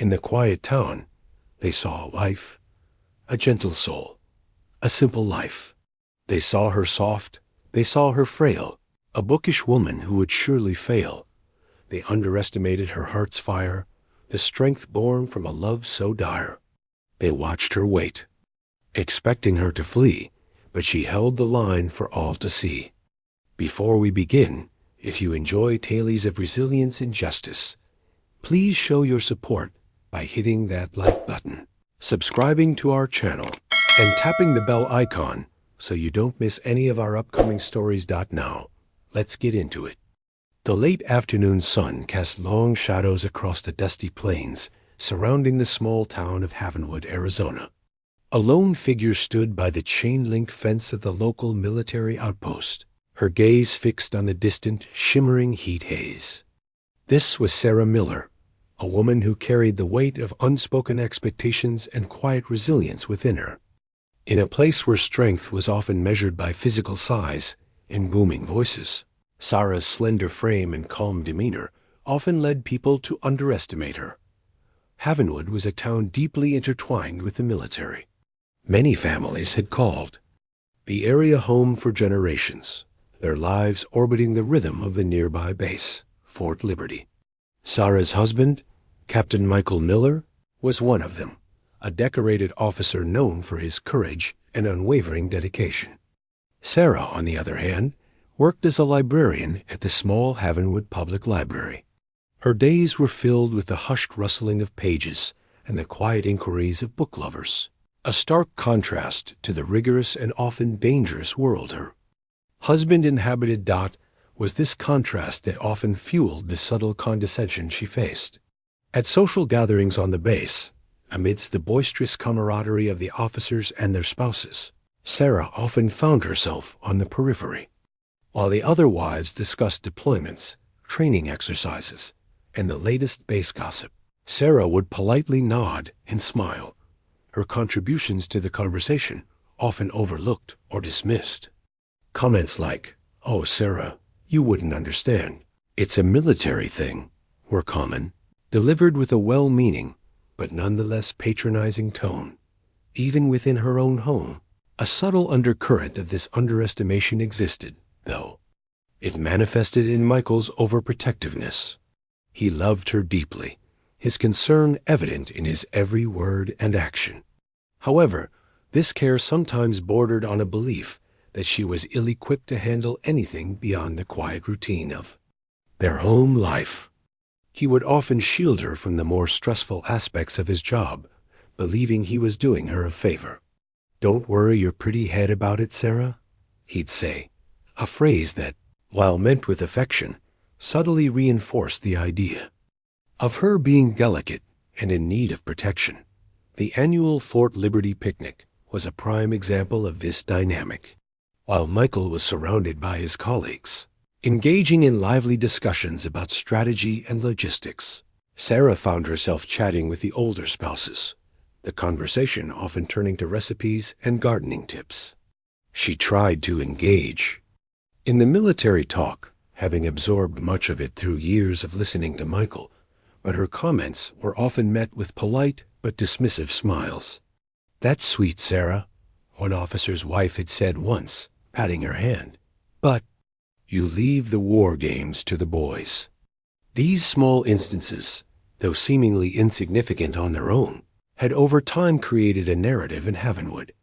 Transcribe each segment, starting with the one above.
In the quiet town, they saw life, a gentle soul, a simple life. They saw her soft, they saw her frail, a bookish woman who would surely fail. They underestimated her heart's fire, the strength born from a love so dire. They watched her wait, expecting her to flee, but she held the line for all to see. Before we begin, if you enjoy tales of resilience and justice, please show your support by hitting that like button, subscribing to our channel, and tapping the bell icon so you don't miss any of our upcoming stories. Now, let's get into it. The late afternoon sun cast long shadows across the dusty plains surrounding the small town of Havenwood, Arizona. A lone figure stood by the chain-link fence of the local military outpost, her gaze fixed on the distant, shimmering heat haze. This was Sarah Miller, a woman who carried the weight of unspoken expectations and quiet resilience within her. In a place where strength was often measured by physical size and booming voices, Sarah's slender frame and calm demeanor often led people to underestimate her. Havenwood was a town deeply intertwined with the military. Many families had called the area home for generations, their lives orbiting the rhythm of the nearby base, Fort Liberty. Sarah's husband, Captain Michael Miller, was one of them, a decorated officer known for his courage and unwavering dedication. Sarah, on the other hand, worked as a librarian at the small Havenwood Public Library. Her days were filled with the hushed rustling of pages and the quiet inquiries of book lovers, a stark contrast to the rigorous and often dangerous world her husband inhabited. Was this contrast that often fueled the subtle condescension she faced. At social gatherings on the base, amidst the boisterous camaraderie of the officers and their spouses, Sarah often found herself on the periphery. While the other wives discussed deployments, training exercises, and the latest base gossip, Sarah would politely nod and smile, her contributions to the conversation often overlooked or dismissed. Comments like, "Oh, Sarah, you wouldn't understand. It's a military thing," were common, delivered with a well-meaning but nonetheless patronizing tone. Even within her own home, a subtle undercurrent of this underestimation existed, though. It manifested in Michael's overprotectiveness. He loved her deeply, his concern evident in his every word and action. However, this care sometimes bordered on a belief that she was ill-equipped to handle anything beyond the quiet routine of their home life. He would often shield her from the more stressful aspects of his job, believing he was doing her a favor. "Don't worry your pretty head about it, Sarah," he'd say, a phrase that, while meant with affection, subtly reinforced the idea of her being delicate and in need of protection. The annual Fort Liberty picnic was a prime example of this dynamic. While Michael was surrounded by his colleagues, engaging in lively discussions about strategy and logistics, Sarah found herself chatting with the older spouses, the conversation often turning to recipes and gardening tips. She tried to engage in the military talk, having absorbed much of it through years of listening to Michael, but her comments were often met with polite but dismissive smiles. "That's sweet, Sarah," one officer's wife had said once, patting her hand, "but you leave the war games to the boys." These small instances, though seemingly insignificant on their own, had over time created a narrative in Havenwood.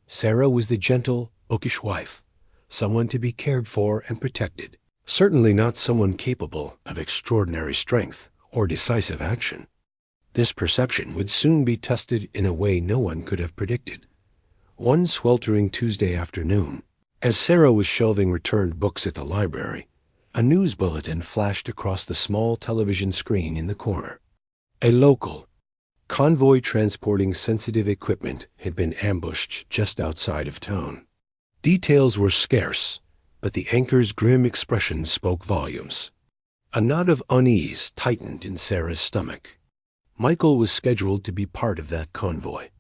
Sarah was the gentle, bookish wife, someone to be cared for and protected, certainly not someone capable of extraordinary strength or decisive action. This perception would soon be tested in a way no one could have predicted. One sweltering Tuesday afternoon, as Sarah was shelving returned books at the library, a news bulletin flashed across the small television screen in the corner. A local convoy transporting sensitive equipment had been ambushed just outside of town. Details were scarce, but the anchor's grim expression spoke volumes. A knot of unease tightened in Sarah's stomach. Michael was scheduled to be part of that convoy.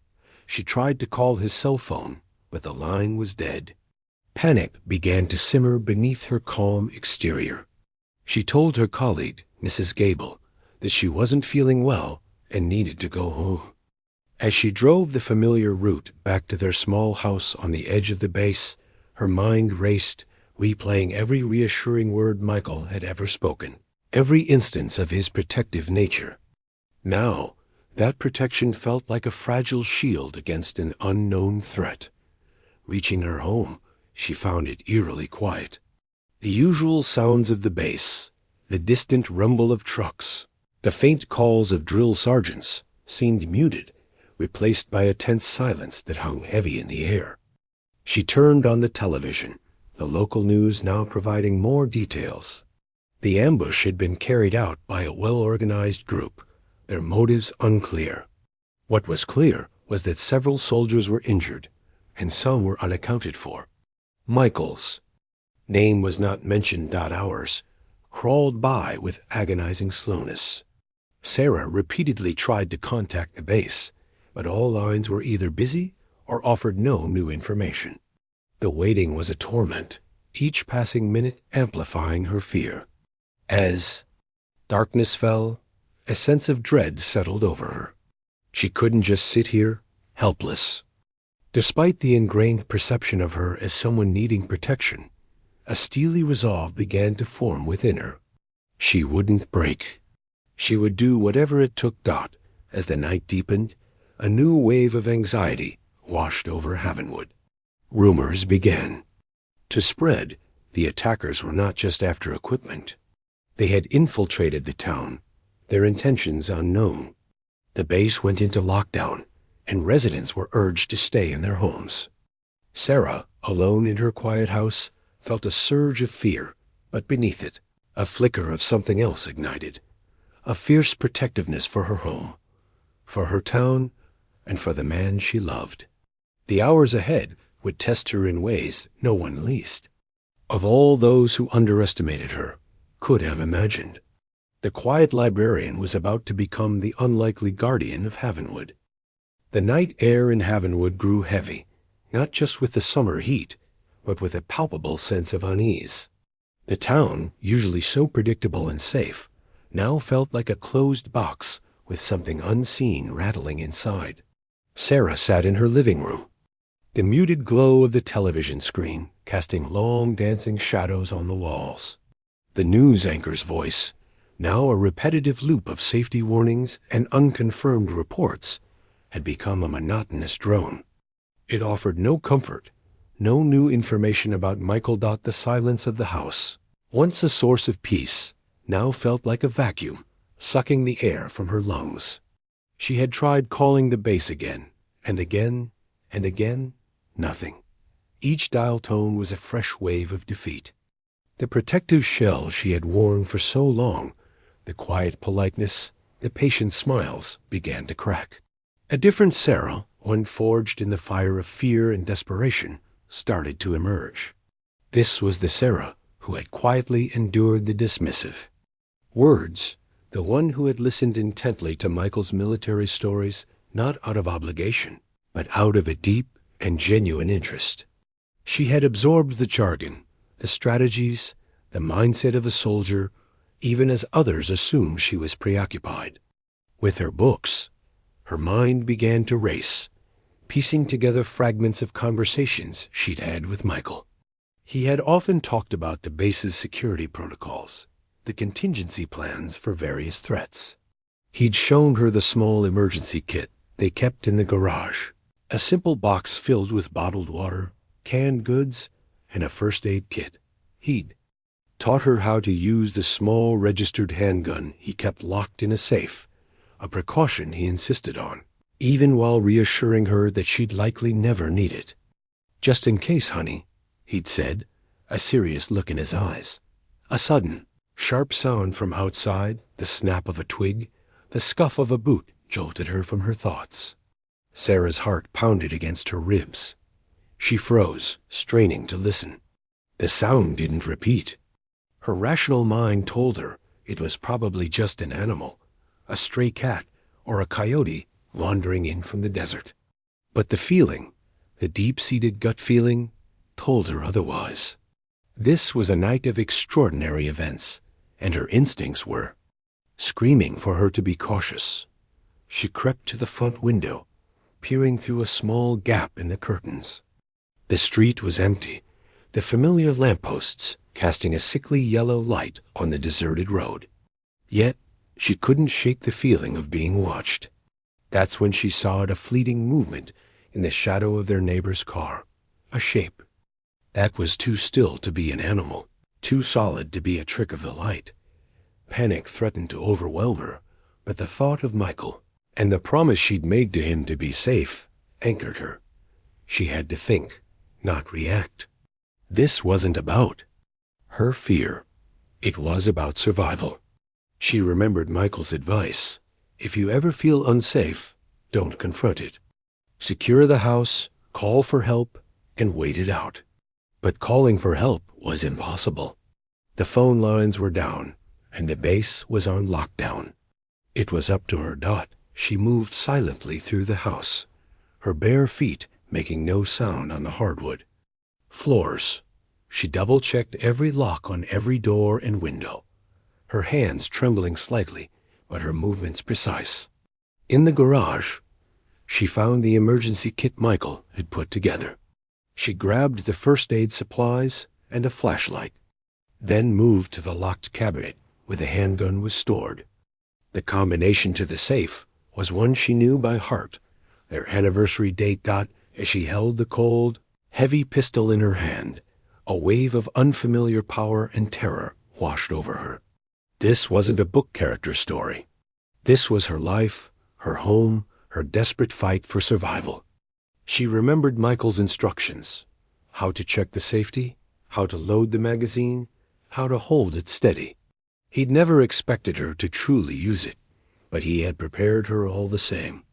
She tried to call his cell phone, but the line was dead. Panic began to simmer beneath her calm exterior. She told her colleague, Mrs. Gable, that she wasn't feeling well and needed to go home. As she drove the familiar route back to their small house on the edge of the base, her mind raced, replaying every reassuring word Michael had ever spoken, every instance of his protective nature. Now, that protection felt like a fragile shield against an unknown threat. Reaching her home, she found it eerily quiet. The usual sounds of the base, the distant rumble of trucks, the faint calls of drill sergeants, seemed muted, replaced by a tense silence that hung heavy in the air. She turned on the television, the local news now providing more details. The ambush had been carried out by a well-organized group, their motives unclear. What was clear was that several soldiers were injured, and some were unaccounted for. Michael's name was not mentioned. Hours crawled by with agonizing slowness. Sarah repeatedly tried to contact the base, but all lines were either busy or offered no new information. The waiting was a torment, each passing minute amplifying her fear. As darkness fell, a sense of dread settled over her. She couldn't just sit here, helpless. Despite the ingrained perception of her as someone needing protection, a steely resolve began to form within her. She wouldn't break. She would do whatever it took. As the night deepened, a new wave of anxiety washed over Havenwood. Rumors began to spread. The attackers were not just after equipment. They had infiltrated the town, their intentions unknown. The base went into lockdown, and residents were urged to stay in their homes. Sarah, alone in her quiet house, felt a surge of fear, but beneath it, a flicker of something else ignited, a fierce protectiveness for her home, for her town, and for the man she loved. The hours ahead would test her in ways no one least of all those who underestimated her could have imagined. The quiet librarian was about to become the unlikely guardian of Havenwood. The night air in Havenwood grew heavy, not just with the summer heat, but with a palpable sense of unease. The town, usually so predictable and safe, now felt like a closed box with something unseen rattling inside. Sarah sat in her living room, the muted glow of the television screen casting long dancing shadows on the walls. The news anchor's voice, now a repetitive loop of safety warnings and unconfirmed reports, had become a monotonous drone. It offered no comfort, no new information about Michael. The silence of the house, once a source of peace, now felt like a vacuum, sucking the air from her lungs. She had tried calling the base again, and again, and again, nothing. Each dial tone was a fresh wave of defeat. The protective shell she had worn for so long, the quiet politeness, the patient smiles, began to crack. A different Sarah, one forged in the fire of fear and desperation, started to emerge. This was the Sarah who had quietly endured the dismissive words, the one who had listened intently to Michael's military stories, not out of obligation, but out of a deep and genuine interest. She had absorbed the jargon, the strategies, the mindset of a soldier, even as others assumed she was preoccupied. With her books, her mind began to race, piecing together fragments of conversations she'd had with Michael. He had often talked about the base's security protocols, the contingency plans for various threats. He'd shown her the small emergency kit they kept in the garage, a simple box filled with bottled water, canned goods, and a first aid kit. He'd taught her how to use the small registered handgun he kept locked in a safe, a precaution he insisted on, even while reassuring her that she'd likely never need it. "Just in case, honey," he'd said, a serious look in his eyes. A sudden, sharp sound from outside, the snap of a twig, the scuff of a boot, jolted her from her thoughts. Sarah's heart pounded against her ribs. She froze, straining to listen. The sound didn't repeat. Her rational mind told her it was probably just an animal, a stray cat or a coyote wandering in from the desert. But the feeling, the deep-seated gut feeling, told her otherwise. This was a night of extraordinary events, and her instincts were screaming for her to be cautious. She crept to the front window, peering through a small gap in the curtains. The street was empty, the familiar lampposts casting a sickly yellow light on the deserted road. Yet she couldn't shake the feeling of being watched. That's when she saw a fleeting movement in the shadow of their neighbor's car, a shape. That was too still to be an animal, too solid to be a trick of the light. Panic threatened to overwhelm her, but the thought of Michael and the promise she'd made to him to be safe anchored her. She had to think, not react. This wasn't about her fear. It was about survival. She remembered Michael's advice. If you ever feel unsafe, don't confront it. Secure the house, call for help, and wait it out. But calling for help was impossible. The phone lines were down, and the base was on lockdown. It was up to her. She moved silently through the house, her bare feet making no sound on the hardwood floors. She double-checked every lock on every door and window, her hands trembling slightly, but her movements precise. In the garage, she found the emergency kit Michael had put together. She grabbed the first aid supplies and a flashlight, then moved to the locked cabinet where the handgun was stored. The combination to the safe was one she knew by heart, their anniversary date. As she held the cold, heavy pistol in her hand, a wave of unfamiliar power and terror washed over her. This wasn't a book character story. This was her life, her home, her desperate fight for survival. She remembered Michael's instructions: how to check the safety, how to load the magazine, how to hold it steady. He'd never expected her to truly use it, but he had prepared her all the same.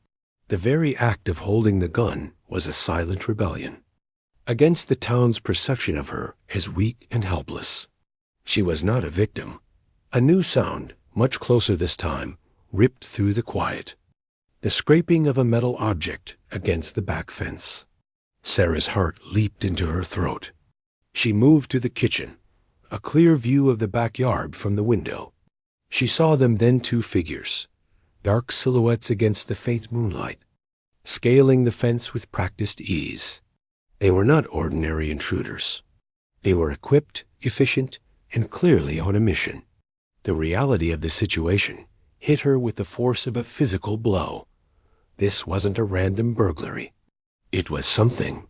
The very act of holding the gun was a silent rebellion against the town's perception of her as weak and helpless. She was not a victim. A new sound, much closer this time, ripped through the quiet. The scraping of a metal object against the back fence. Sarah's heart leaped into her throat. She moved to the kitchen, a clear view of the backyard from the window. She saw them then, two figures, dark silhouettes against the faint moonlight, scaling the fence with practiced ease. They were not ordinary intruders. They were equipped, efficient, and clearly on a mission. The reality of the situation hit her with the force of a physical blow. This wasn't a random burglary. It was something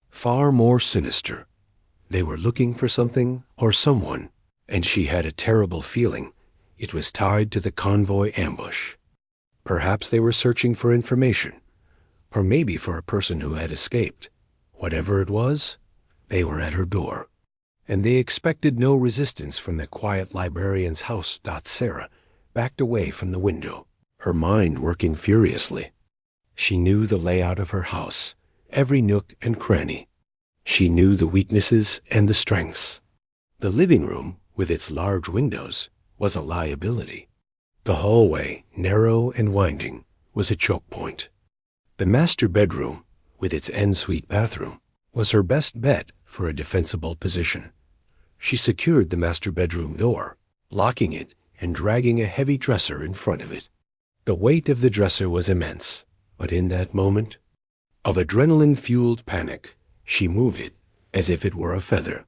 far more sinister. They were looking for something or someone, and she had a terrible feeling it was tied to the convoy ambush. Perhaps they were searching for information, or maybe for a person who had escaped. Whatever it was, they were at her door, and they expected no resistance from the quiet librarian's house. Sarah backed away from the window, her mind working furiously. She knew the layout of her house, every nook and cranny. She knew the weaknesses and the strengths. The living room, with its large windows, was a liability. The hallway, narrow and winding, was a choke point. The master bedroom, with its ensuite bathroom, was her best bet for a defensible position. She secured the master bedroom door, locking it and dragging a heavy dresser in front of it. The weight of the dresser was immense, but in that moment of adrenaline-fueled panic, she moved it as if it were a feather.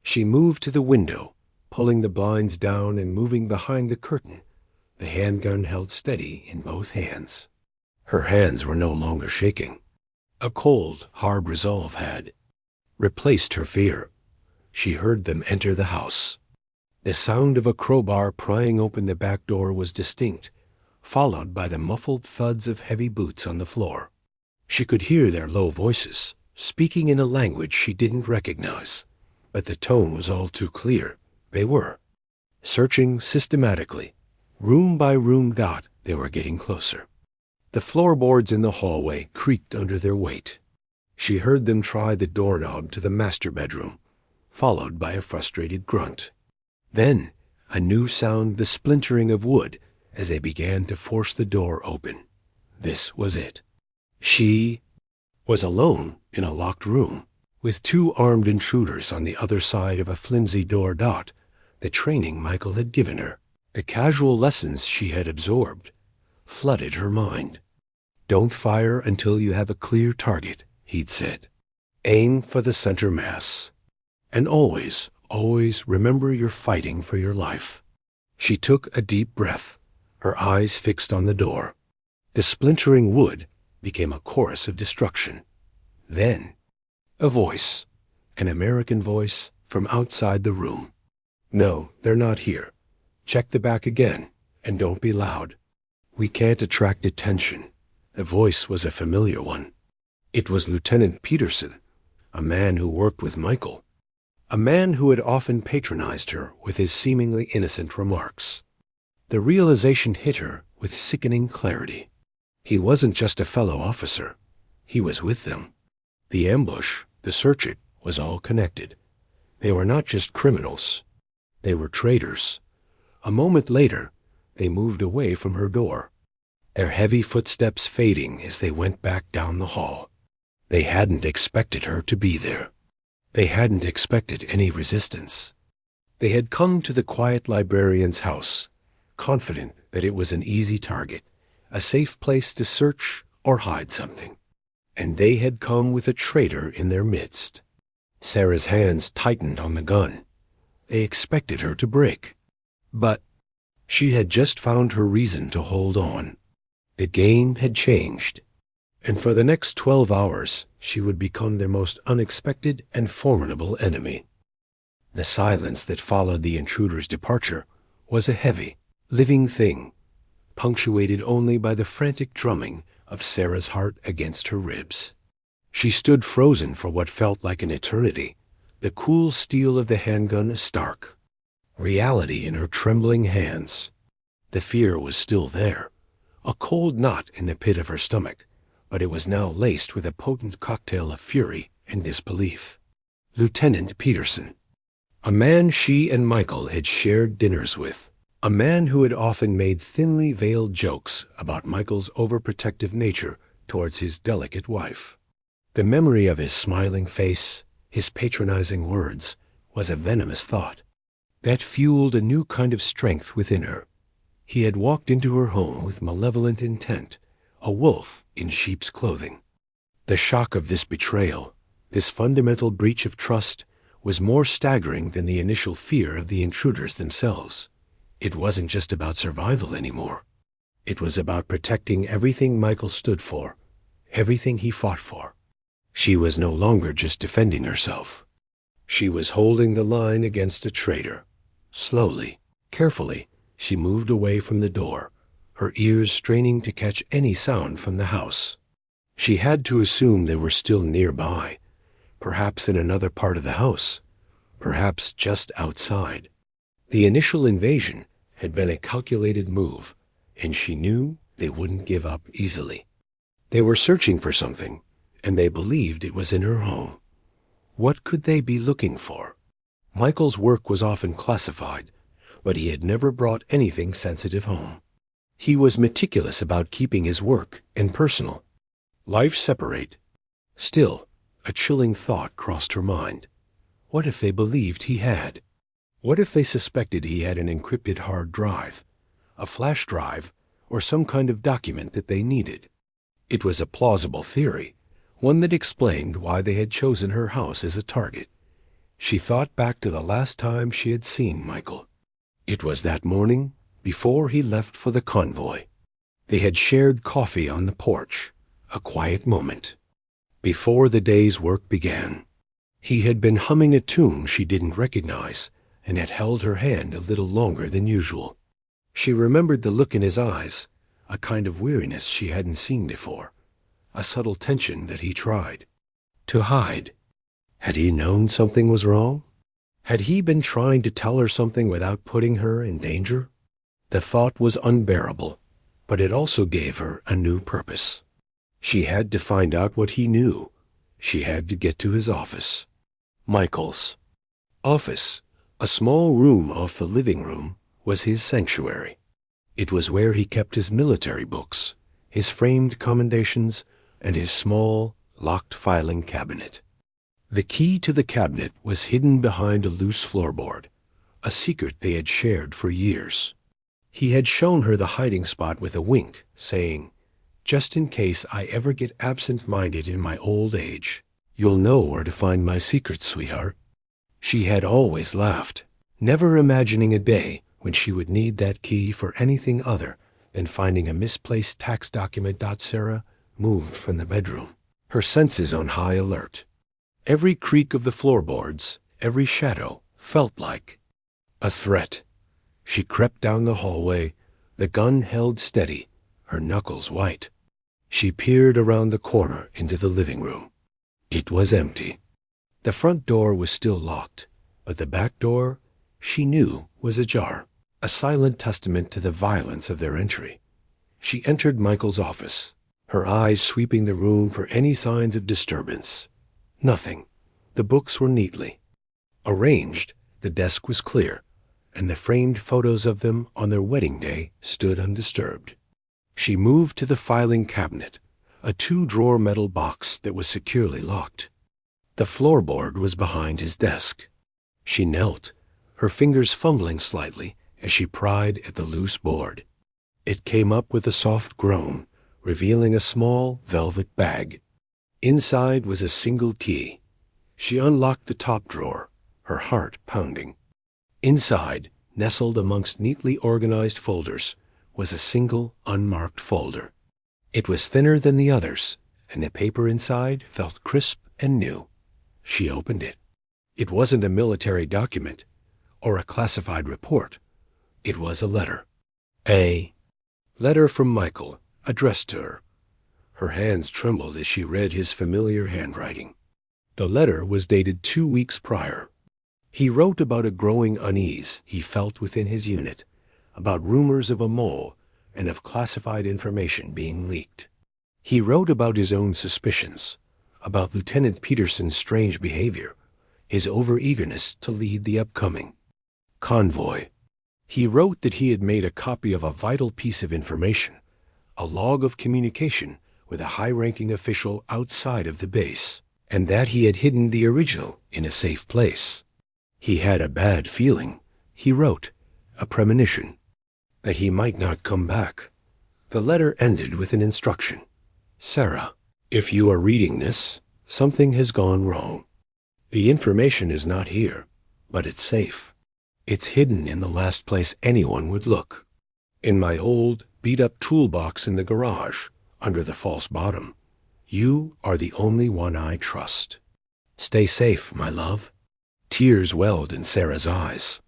She moved to the window, pulling the blinds down and moving behind the curtain, the handgun held steady in both hands. Her hands were no longer shaking. A cold, hard resolve had replaced her fear. She heard them enter the house. The sound of a crowbar prying open the back door was distinct, followed by the muffled thuds of heavy boots on the floor. She could hear their low voices, speaking in a language she didn't recognize, but the tone was all too clear. They were searching systematically, room by room. They were getting closer. The floorboards in the hallway creaked under their weight. She heard them try the doorknob to the master bedroom, followed by a frustrated grunt. Then a new sound, the splintering of wood, as they began to force the door open. This was it. She was alone in a locked room, with two armed intruders on the other side of a flimsy door. The training Michael had given her, the casual lessons she had absorbed, flooded her mind. "Don't fire until you have a clear target," he'd said. "Aim for the center mass. And always, always remember you're fighting for your life." She took a deep breath, her eyes fixed on the door. The splintering wood became a chorus of destruction. Then, a voice, an American voice from outside the room. "No, they're not here. Check the back again, and don't be loud. We can't attract attention." The voice was a familiar one. It was Lieutenant Peterson, a man who worked with Michael, a man who had often patronized her with his seemingly innocent remarks. The realization hit her with sickening clarity. He wasn't just a fellow officer. He was with them. The ambush, the search, it was all connected. They were not just criminals. They were traitors. A moment later, they moved away from her door, their heavy footsteps fading as they went back down the hall. They hadn't expected her to be there. They hadn't expected any resistance. They had come to the quiet librarian's house, confident that it was an easy target, a safe place to search or hide something. And they had come with a traitor in their midst. Sarah's hands tightened on the gun. They expected her to break. But she had just found her reason to hold on. The game had changed. And for the next 12 hours, she would become their most unexpected and formidable enemy. The silence that followed the intruder's departure was a heavy, living thing, punctuated only by the frantic drumming of Sarah's heart against her ribs. She stood frozen for what felt like an eternity, the cool steel of the handgun stark, reality in her trembling hands. The fear was still there, a cold knot in the pit of her stomach, but it was now laced with a potent cocktail of fury and disbelief. Lieutenant Peterson, a man she and Michael had shared dinners with, a man who had often made thinly veiled jokes about Michael's overprotective nature towards his delicate wife. The memory of his smiling face, his patronizing words, was a venomous thought that fueled a new kind of strength within her. He had walked into her home with malevolent intent, a wolf in sheep's clothing. The shock of this betrayal, this fundamental breach of trust, was more staggering than the initial fear of the intruders themselves. It wasn't just about survival anymore. It was about protecting everything Michael stood for, everything he fought for. She was no longer just defending herself. She was holding the line against a traitor. Slowly, carefully, she moved away from the door, her ears straining to catch any sound from the house. She had to assume they were still nearby, perhaps in another part of the house, perhaps just outside. The initial invasion had been a calculated move, and she knew they wouldn't give up easily. They were searching for something, and they believed it was in her home. What could they be looking for? Michael's work was often classified, but he had never brought anything sensitive home. He was meticulous about keeping his work and personal life separate. Still, a chilling thought crossed her mind. What if they believed he had? What if they suspected he had an encrypted hard drive, a flash drive, or some kind of document that they needed? It was a plausible theory, one that explained why they had chosen her house as a target. She thought back to the last time she had seen Michael. It was that morning before he left for the convoy. They had shared coffee on the porch, a quiet moment, before the day's work began. He had been humming a tune she didn't recognize, and had held her hand a little longer than usual. She remembered the look in his eyes, a kind of weariness she hadn't seen before, a subtle tension that he tried to hide. Had he known something was wrong? Had he been trying to tell her something without putting her in danger? The thought was unbearable, but it also gave her a new purpose. She had to find out what he knew. She had to get to his office. Michael's office, a small room off the living room, was his sanctuary. It was where he kept his military books, his framed commendations, and his small, locked filing cabinet. The key to the cabinet was hidden behind a loose floorboard, a secret they had shared for years. He had shown her the hiding spot with a wink, saying, "Just in case I ever get absent-minded in my old age, you'll know where to find my secrets, sweetheart." She had always laughed, never imagining a day when she would need that key for anything other than finding a misplaced tax document. Sarah moved from the bedroom, her senses on high alert. Every creak of the floorboards, every shadow, felt like a threat. She crept down the hallway, the gun held steady, her knuckles white. She peered around the corner into the living room. It was empty. The front door was still locked, but the back door, she knew, was ajar, a silent testament to the violence of their entry. She entered Michael's office, her eyes sweeping the room for any signs of disturbance. Nothing. The books were neatly arranged, the desk was clear, and the framed photos of them on their wedding day stood undisturbed. She moved to the filing cabinet, a 2-drawer metal box that was securely locked. The floorboard was behind his desk. She knelt, her fingers fumbling slightly as she pried at the loose board. It came up with a soft groan, revealing a small velvet bag. Inside was a single key. She unlocked the top drawer, her heart pounding. Inside, nestled amongst neatly organized folders, was a single unmarked folder. It was thinner than the others, and the paper inside felt crisp and new. She opened it. It wasn't a military document or a classified report. It was a letter. A letter from Michael, addressed to her. Her hands trembled as she read his familiar handwriting. The letter was dated 2 weeks prior. He wrote about a growing unease he felt within his unit, about rumors of a mole and of classified information being leaked. He wrote about his own suspicions, about Lieutenant Peterson's strange behavior, his overeagerness to lead the upcoming convoy. He wrote that he had made a copy of a vital piece of information, a log of communication with a high-ranking official outside of the base, and that he had hidden the original in a safe place. He had a bad feeling, he wrote, a premonition, that he might not come back. The letter ended with an instruction. "Sarah, if you are reading this, something has gone wrong. The information is not here, but it's safe. It's hidden in the last place anyone would look. In my old, beat-up toolbox in the garage, under the false bottom. You are the only one I trust. Stay safe, my love." Tears welled in Sarah's eyes.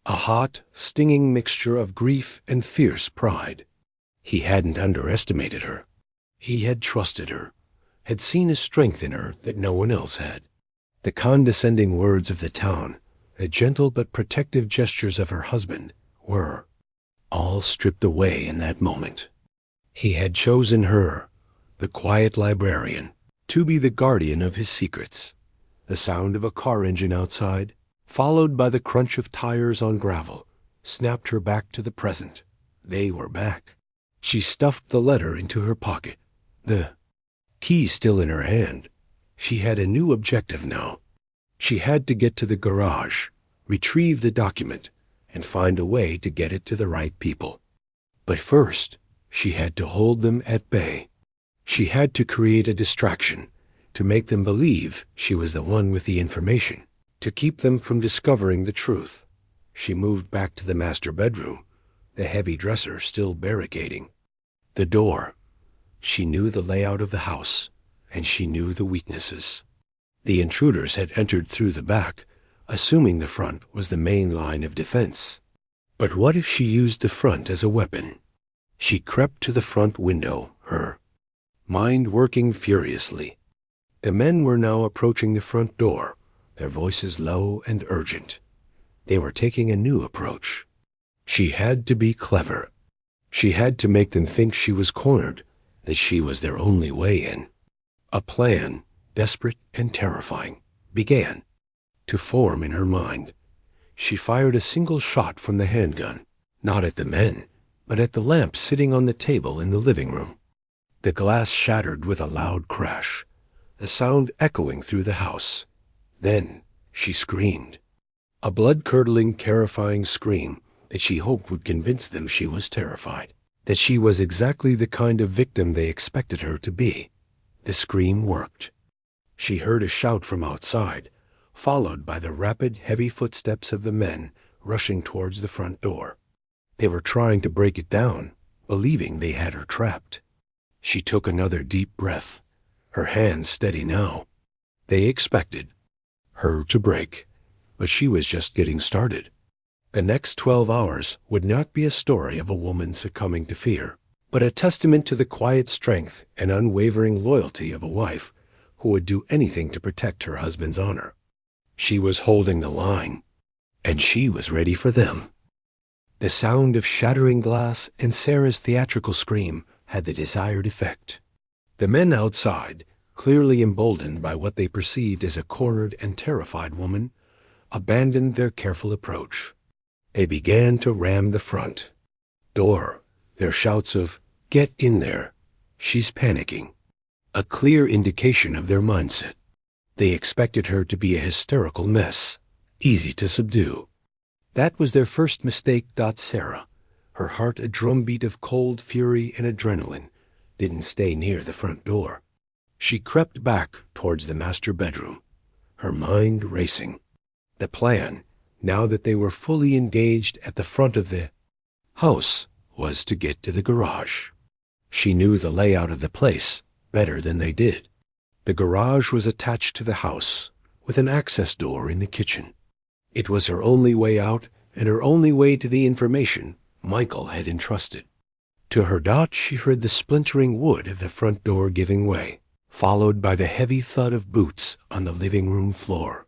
A hot, stinging mixture of grief and fierce pride. He hadn't underestimated her. He had trusted her, had seen a strength in her that no one else had. The condescending words of the town, the gentle but protective gestures of her husband, were all stripped away in that moment. He had chosen her, the quiet librarian, to be the guardian of his secrets. The sound of a car engine outside, followed by the crunch of tires on gravel, snapped her back to the present. They were back. She stuffed the letter into her pocket, the key still in her hand. She had a new objective now. She had to get to the garage, retrieve the document, and find a way to get it to the right people. But first, she had to hold them at bay. She had to create a distraction, to make them believe she was the one with the information, to keep them from discovering the truth. She moved back to the master bedroom, the heavy dresser still barricading. The door. She knew the layout of the house, and she knew the weaknesses. The intruders had entered through the back, assuming the front was the main line of defense. But what if she used the front as a weapon? She crept to the front window, her mind working furiously. The men were now approaching the front door, their voices low and urgent. They were taking a new approach. She had to be clever. She had to make them think she was cornered, that she was their only way in. A plan, desperate and terrifying, began to form in her mind. She fired a single shot from the handgun, not at the men, but at the lamp sitting on the table in the living room. The glass shattered with a loud crash, the sound echoing through the house. Then she screamed. A blood-curdling, terrifying scream that she hoped would convince them she was terrified, that she was exactly the kind of victim they expected her to be. The scream worked. She heard a shout from outside, followed by the rapid, heavy footsteps of the men rushing towards the front door. They were trying to break it down, believing they had her trapped. She took another deep breath, her hands steady now. They expected her to break, but she was just getting started. The next 12 hours would not be a story of a woman succumbing to fear, but a testament to the quiet strength and unwavering loyalty of a wife who would do anything to protect her husband's honor. She was holding the line, and she was ready for them. The sound of shattering glass and Sarah's theatrical scream had the desired effect. The men outside, clearly emboldened by what they perceived as a cornered and terrified woman, abandoned their careful approach. They began to ram the front door, their shouts of, "Get in there! She's panicking," a clear indication of their mindset. They expected her to be a hysterical mess, easy to subdue. That was their first mistake. Sarah, her heart a drumbeat of cold fury and adrenaline, didn't stay near the front door. She crept back towards the master bedroom, her mind racing. The plan, now that they were fully engaged at the front of the house, was to get to the garage. She knew the layout of the place better than they did. The garage was attached to the house, with an access door in the kitchen. It was her only way out and her only way to the information Michael had entrusted. To her she heard the splintering wood of the front door giving way, followed by the heavy thud of boots on the living room floor.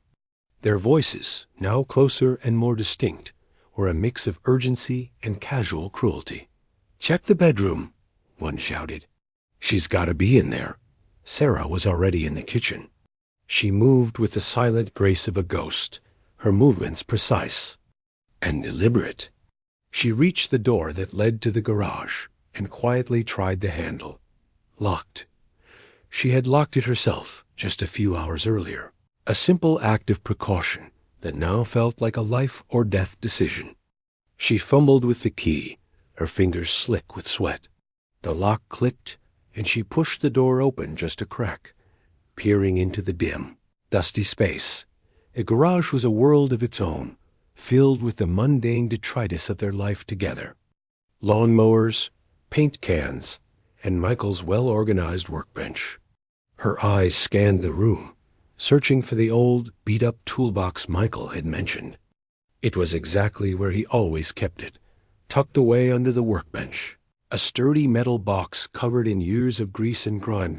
Their voices, now closer and more distinct, were a mix of urgency and casual cruelty. "Check the bedroom," one shouted. "She's got to be in there." Sarah was already in the kitchen. She moved with the silent grace of a ghost, her movements precise and deliberate. She reached the door that led to the garage and quietly tried the handle. Locked. She had locked it herself just a few hours earlier. A simple act of precaution that now felt like a life-or-death decision. She fumbled with the key, her fingers slick with sweat. The lock clicked, and she pushed the door open just a crack, peering into the dim, dusty space. The garage was a world of its own, filled with the mundane detritus of their life together. Lawnmowers, paint cans, and Michael's well-organized workbench. Her eyes scanned the room, searching for the old, beat-up toolbox Michael had mentioned. It was exactly where he always kept it, tucked away under the workbench, a sturdy metal box covered in years of grease and grime.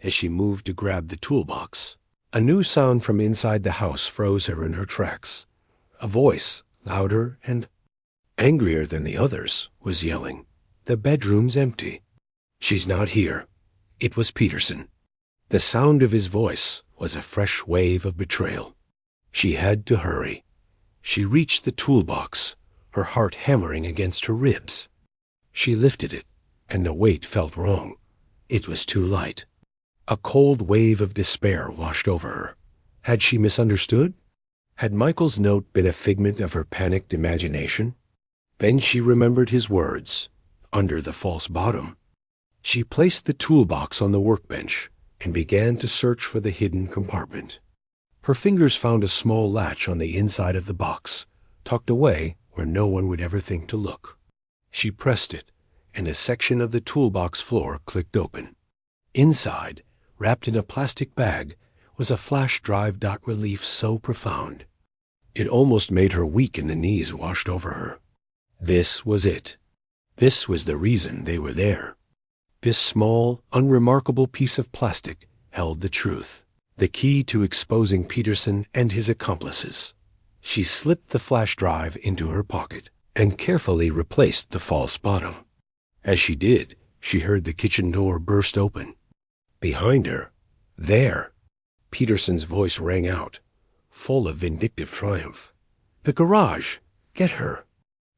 As she moved to grab the toolbox, a new sound from inside the house froze her in her tracks. A voice, louder and angrier than the others, was yelling, "The bedroom's empty." "She's not here." It was Peterson. The sound of his voice was a fresh wave of betrayal. She had to hurry. She reached the toolbox, her heart hammering against her ribs. She lifted it, and the weight felt wrong. It was too light. A cold wave of despair washed over her. Had she misunderstood? Had Michael's note been a figment of her panicked imagination? Then she remembered his words, "under the false bottom." She placed the toolbox on the workbench and began to search for the hidden compartment. Her fingers found a small latch on the inside of the box, tucked away where no one would ever think to look. She pressed it, and a section of the toolbox floor clicked open. Inside, wrapped in a plastic bag, was a flash drive. Relief so profound. It almost made her weak and the knees washed over her. This was it. This was the reason they were there. This small, unremarkable piece of plastic held the truth, the key to exposing Peterson and his accomplices. She slipped the flash drive into her pocket and carefully replaced the false bottom. As she did, she heard the kitchen door burst open. Behind her, there, Peterson's voice rang out, full of vindictive triumph. "The garage! Get her!"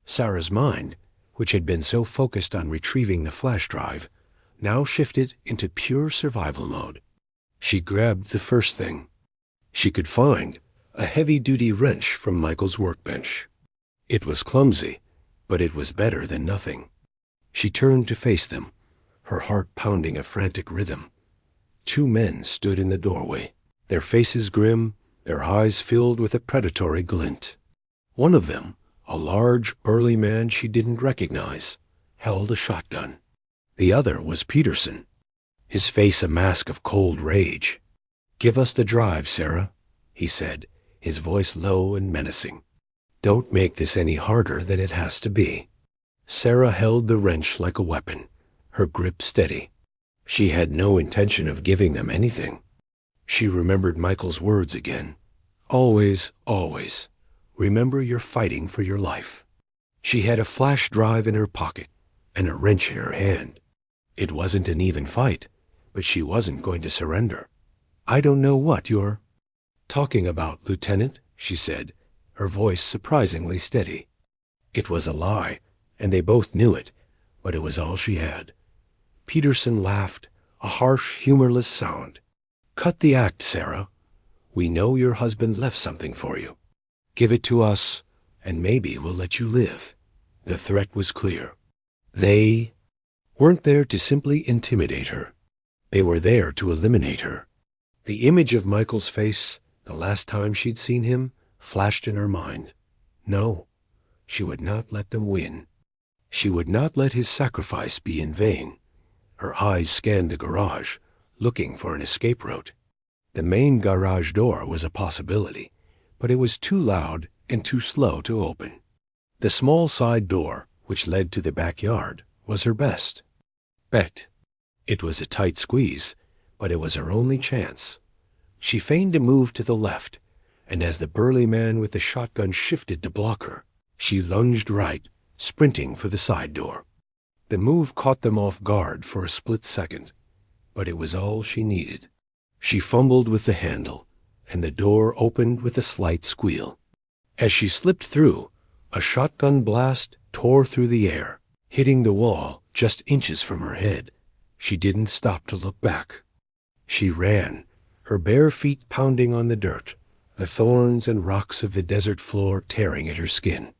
Sarah's mind, which had been so focused on retrieving the flash drive, now shifted into pure survival mode. She grabbed the first thing she could find, a heavy-duty wrench from Michael's workbench. It was clumsy, but it was better than nothing. She turned to face them, her heart pounding a frantic rhythm. Two men stood in the doorway, their faces grim, their eyes filled with a predatory glint. One of them, a large, burly man she didn't recognize, held a shotgun. The other was Peterson, his face a mask of cold rage. "Give us the drive, Sarah," he said, his voice low and menacing. "Don't make this any harder than it has to be." Sarah held the wrench like a weapon, her grip steady. She had no intention of giving them anything. She remembered Michael's words again. Always, always, remember you're fighting for your life. She had a flash drive in her pocket and a wrench in her hand. It wasn't an even fight, but she wasn't going to surrender. "I don't know what you're talking about, Lieutenant," she said, her voice surprisingly steady. It was a lie, and they both knew it, but it was all she had. Peterson laughed, a harsh, humorless sound. "Cut the act, Sarah. We know your husband left something for you. Give it to us, and maybe we'll let you live." The threat was clear. They weren't there to simply intimidate her. They were there to eliminate her. The image of Michael's face, the last time she'd seen him, flashed in her mind. No, she would not let them win. She would not let his sacrifice be in vain. Her eyes scanned the garage, looking for an escape route. The main garage door was a possibility, but it was too loud and too slow to open. The small side door, which led to the backyard, was her best bet. It was a tight squeeze, but it was her only chance. She feigned a move to the left, and as the burly man with the shotgun shifted to block her, she lunged right, sprinting for the side door. The move caught them off guard for a split second, but it was all she needed. She fumbled with the handle, and the door opened with a slight squeal. As she slipped through, a shotgun blast tore through the air, hitting the wall just inches from her head. She didn't stop to look back. She ran, her bare feet pounding on the dirt, the thorns and rocks of the desert floor tearing at her skin.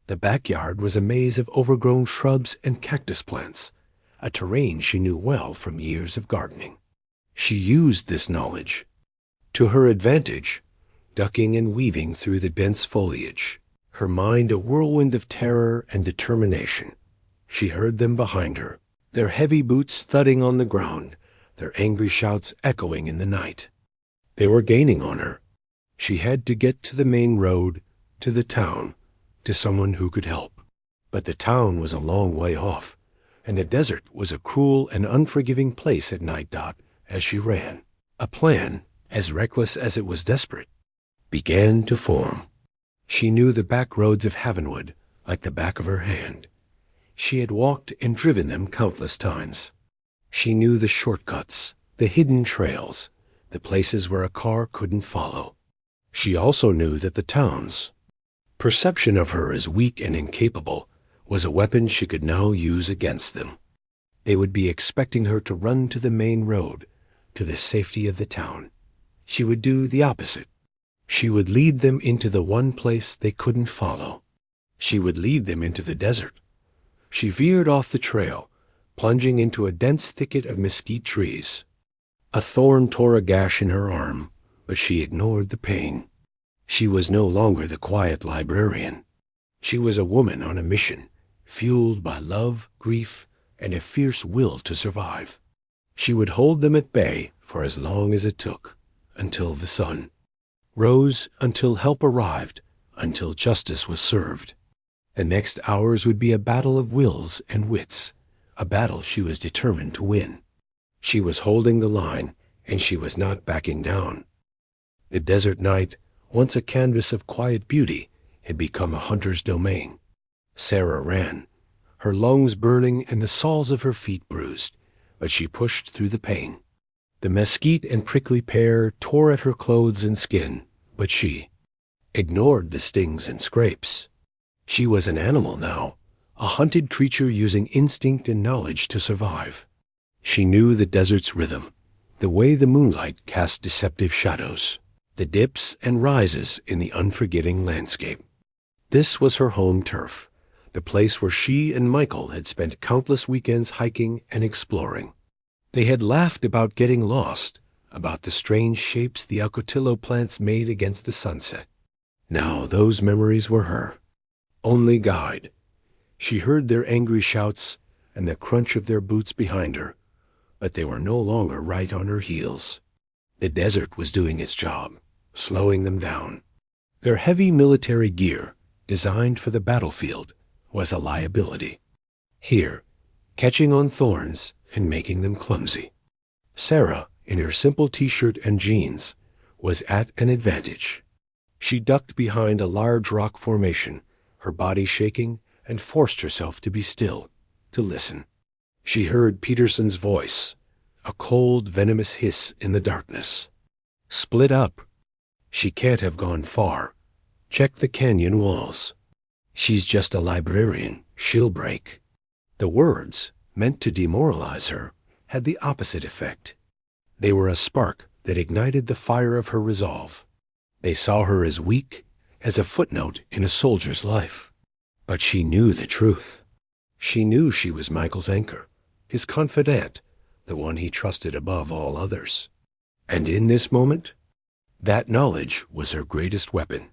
The backyard was a maze of overgrown shrubs and cactus plants, a terrain she knew well from years of gardening. She used this knowledge to her advantage, ducking and weaving through the dense foliage, her mind a whirlwind of terror and determination. She heard them behind her, their heavy boots thudding on the ground, their angry shouts echoing in the night. They were gaining on her. She had to get to the main road, to the town, to someone who could help. But the town was a long way off, and the desert was a cruel and unforgiving place at night. As she ran, a plan, as reckless as it was desperate, began to form. She knew the back roads of Havenwood like the back of her hand. She had walked and driven them countless times. She knew the shortcuts, the hidden trails, the places where a car couldn't follow. She also knew that the town's perception of her as weak and incapable was a weapon she could now use against them. They would be expecting her to run to the main road, to the safety of the town. She would do the opposite. She would lead them into the one place they couldn't follow. She would lead them into the desert. She veered off the trail, plunging into a dense thicket of mesquite trees. A thorn tore a gash in her arm, but she ignored the pain. She was no longer the quiet librarian. She was a woman on a mission, fueled by love, grief, and a fierce will to survive. She would hold them at bay for as long as it took, until the sun rose, until help arrived, until justice was served. The next hours would be a battle of wills and wits, a battle she was determined to win. She was holding the line, and she was not backing down. The desert night, once a canvas of quiet beauty, had become a hunter's domain. Sarah ran, her lungs burning and the soles of her feet bruised, but she pushed through the pain. The mesquite and prickly pear tore at her clothes and skin, but she ignored the stings and scrapes. She was an animal now, a hunted creature using instinct and knowledge to survive. She knew the desert's rhythm, the way the moonlight cast deceptive shadows, the dips and rises in the unforgiving landscape. This was her home turf, the place where she and Michael had spent countless weekends hiking and exploring. They had laughed about getting lost, about the strange shapes the alcotillo plants made against the sunset. Now those memories were her only guide. She heard their angry shouts and the crunch of their boots behind her, but they were no longer right on her heels. The desert was doing its job, slowing them down. Their heavy military gear, designed for the battlefield, was a liability. Here, catching on thorns and making them clumsy. Sarah, in her simple t-shirt and jeans, was at an advantage. She ducked behind a large rock formation, her body shaking, and forced herself to be still, to listen. She heard Peterson's voice, a cold, venomous hiss in the darkness. Split up. She can't have gone far. Check the canyon walls. She's just a librarian. She'll break. The words, meant to demoralize her, had the opposite effect. They were a spark that ignited the fire of her resolve. They saw her as weak as a footnote in a soldier's life. But she knew the truth. She knew she was Michael's anchor, his confidant, the one he trusted above all others. And in this moment, that knowledge was her greatest weapon.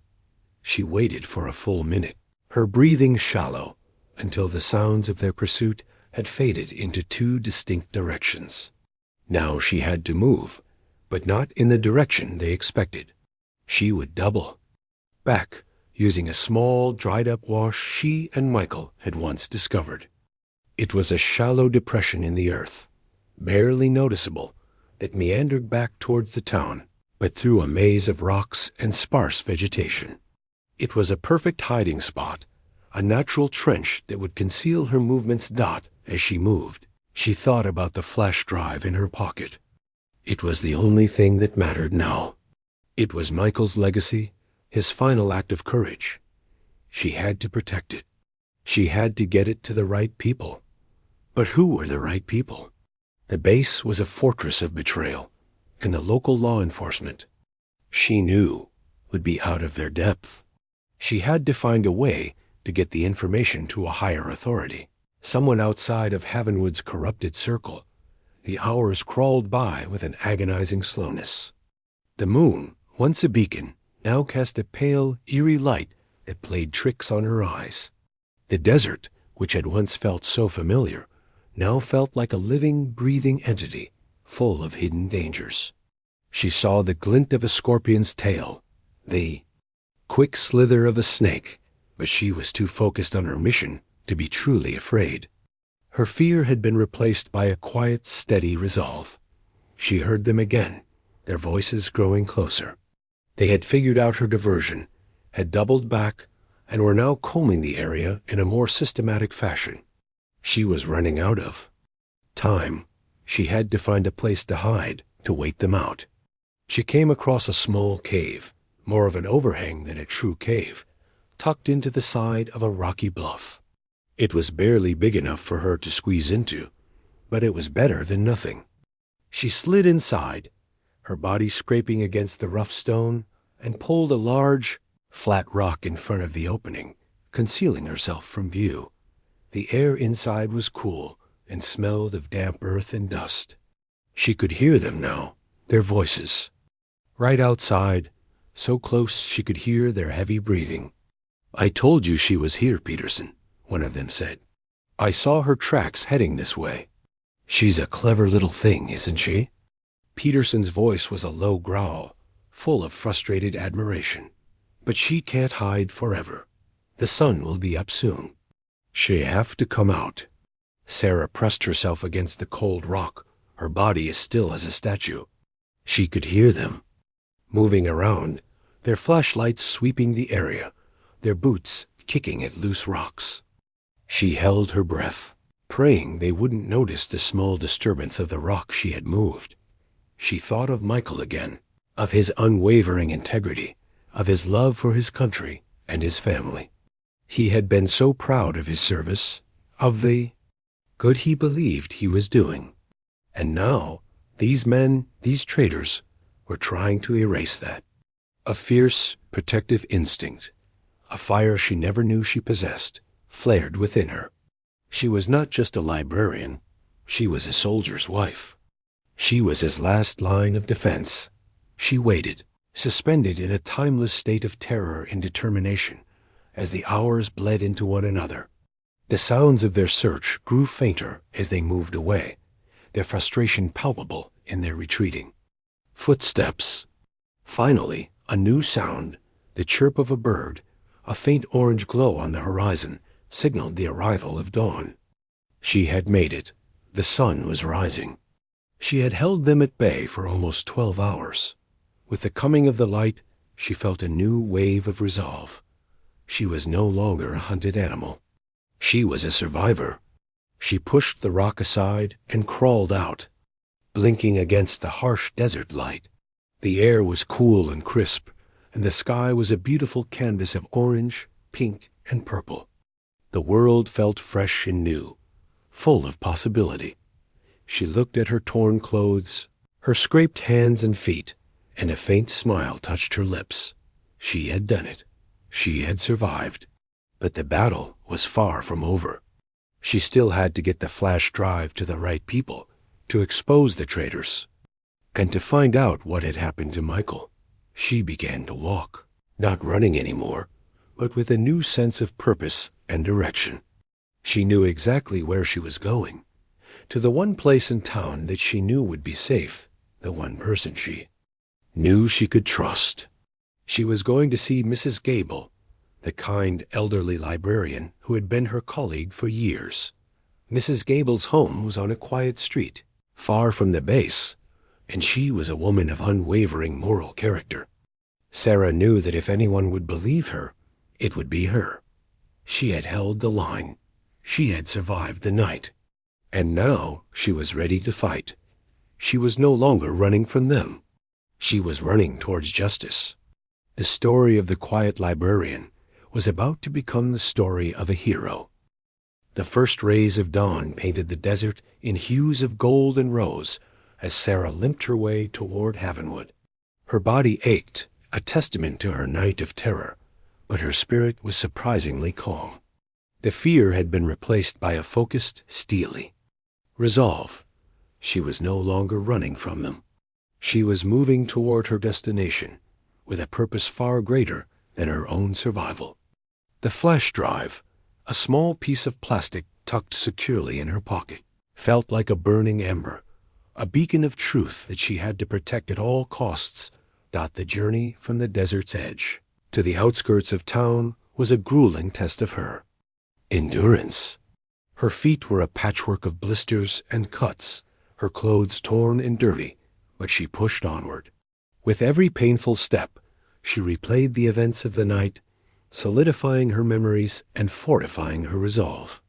She waited for a full minute, her breathing shallow, until the sounds of their pursuit had faded into two distinct directions. Now she had to move, but not in the direction they expected. She would double back, using a small, dried-up wash she and Michael had once discovered. It was a shallow depression in the earth, barely noticeable, that meandered back towards the town, but through a maze of rocks and sparse vegetation. It was a perfect hiding spot, a natural trench that would conceal her movements. As she moved, she thought about the flash drive in her pocket. It was the only thing that mattered now. It was Michael's legacy, his final act of courage. She had to protect it. She had to get it to the right people. But who were the right people? The base was a fortress of betrayal, and the local law enforcement, she knew, would be out of their depth. She had to find a way to get the information to a higher authority, someone outside of Havenwood's corrupted circle. The hours crawled by with an agonizing slowness. The moon, once a beacon, now cast a pale, eerie light that played tricks on her eyes. The desert, which had once felt so familiar, now felt like a living, breathing entity, full of hidden dangers. She saw the glint of a scorpion's tail, the quick slither of a snake, but she was too focused on her mission to be truly afraid. Her fear had been replaced by a quiet, steady resolve. She heard them again, their voices growing closer. They had figured out her diversion, had doubled back, and were now combing the area in a more systematic fashion. She was running out of time. She had to find a place to hide, to wait them out. She came across a small cave, more of an overhang than a true cave, tucked into the side of a rocky bluff. It was barely big enough for her to squeeze into, but it was better than nothing. She slid inside, her body scraping against the rough stone, and pulled a large, flat rock in front of the opening, concealing herself from view. The air inside was cool and smelled of damp earth and dust. She could hear them now, their voices. Right outside, so close she could hear their heavy breathing. "I told you she was here, Peterson," one of them said. "I saw her tracks heading this way. She's a clever little thing, isn't she?" Peterson's voice was a low growl, full of frustrated admiration. "But she can't hide forever. The sun will be up soon. She have to come out." Sarah pressed herself against the cold rock, her body as still as a statue. She could hear them, moving around, their flashlights sweeping the area, their boots kicking at loose rocks. She held her breath, praying they wouldn't notice the small disturbance of the rock she had moved. She thought of Michael again, of his unwavering integrity, of his love for his country and his family. He had been so proud of his service, of the good he believed he was doing. And now, these men, these traitors, were trying to erase that. A fierce, protective instinct, a fire she never knew she possessed, flared within her. She was not just a librarian, she was a soldier's wife. She was his last line of defense. She waited, suspended in a timeless state of terror and determination, as the hours bled into one another. The sounds of their search grew fainter as they moved away, their frustration palpable in their retreating. Footsteps. Finally, a new sound, the chirp of a bird, a faint orange glow on the horizon, signaled the arrival of dawn. She had made it. The sun was rising. She had held them at bay for almost 12 hours. With the coming of the light, she felt a new wave of resolve. She was no longer a hunted animal. She was a survivor. She pushed the rock aside and crawled out, blinking against the harsh desert light. The air was cool and crisp, and the sky was a beautiful canvas of orange, pink, and purple. The world felt fresh and new, full of possibility. She looked at her torn clothes, her scraped hands and feet, and a faint smile touched her lips. She had done it. She had survived. But the battle was far from over. She still had to get the flash drive to the right people, to expose the traitors, and to find out what had happened to Michael. She began to walk, not running anymore, but with a new sense of purpose and direction. She knew exactly where she was going, to the one place in town that she knew would be safe, the one person she knew she could trust. She was going to see Mrs. Gable, the kind elderly librarian who had been her colleague for years. Mrs. Gable's home was on a quiet street, far from the base, and she was a woman of unwavering moral character. Sarah knew that if anyone would believe her, it would be her. She had held the line. She had survived the night. And now she was ready to fight. She was no longer running from them. She was running towards justice. The story of the quiet librarian was about to become the story of a hero. The first rays of dawn painted the desert in hues of gold and rose as Sarah limped her way toward Havenwood. Her body ached, a testament to her night of terror, but her spirit was surprisingly calm. The fear had been replaced by a focused, steely resolve. She was no longer running from them. She was moving toward her destination with a purpose far greater than her own survival. The flash drive, a small piece of plastic tucked securely in her pocket, felt like a burning ember, a beacon of truth that she had to protect at all costs. The journey from the desert's edge to the outskirts of town was a grueling test of her endurance. Her feet were a patchwork of blisters and cuts, her clothes torn and dirty, but she pushed onward. With every painful step, she replayed the events of the night, solidifying her memories and fortifying her resolve.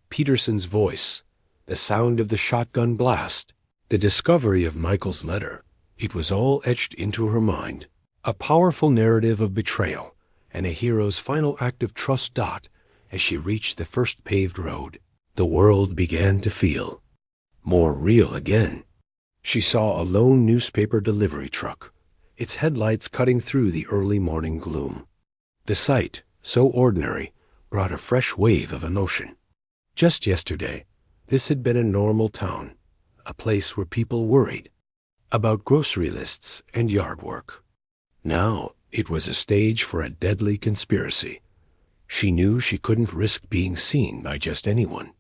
Peterson's voice, the sound of the shotgun blast, the discovery of Michael's letter, it was all etched into her mind. A powerful narrative of betrayal and a hero's final act of trust. As she reached the first paved road, the world began to feel more real again. She saw a lone newspaper delivery truck, its headlights cutting through the early morning gloom. The sight, so ordinary, brought a fresh wave of emotion. Just yesterday, this had been a normal town, a place where people worried about grocery lists and yard work. Now it was a stage for a deadly conspiracy. She knew she couldn't risk being seen by just anyone.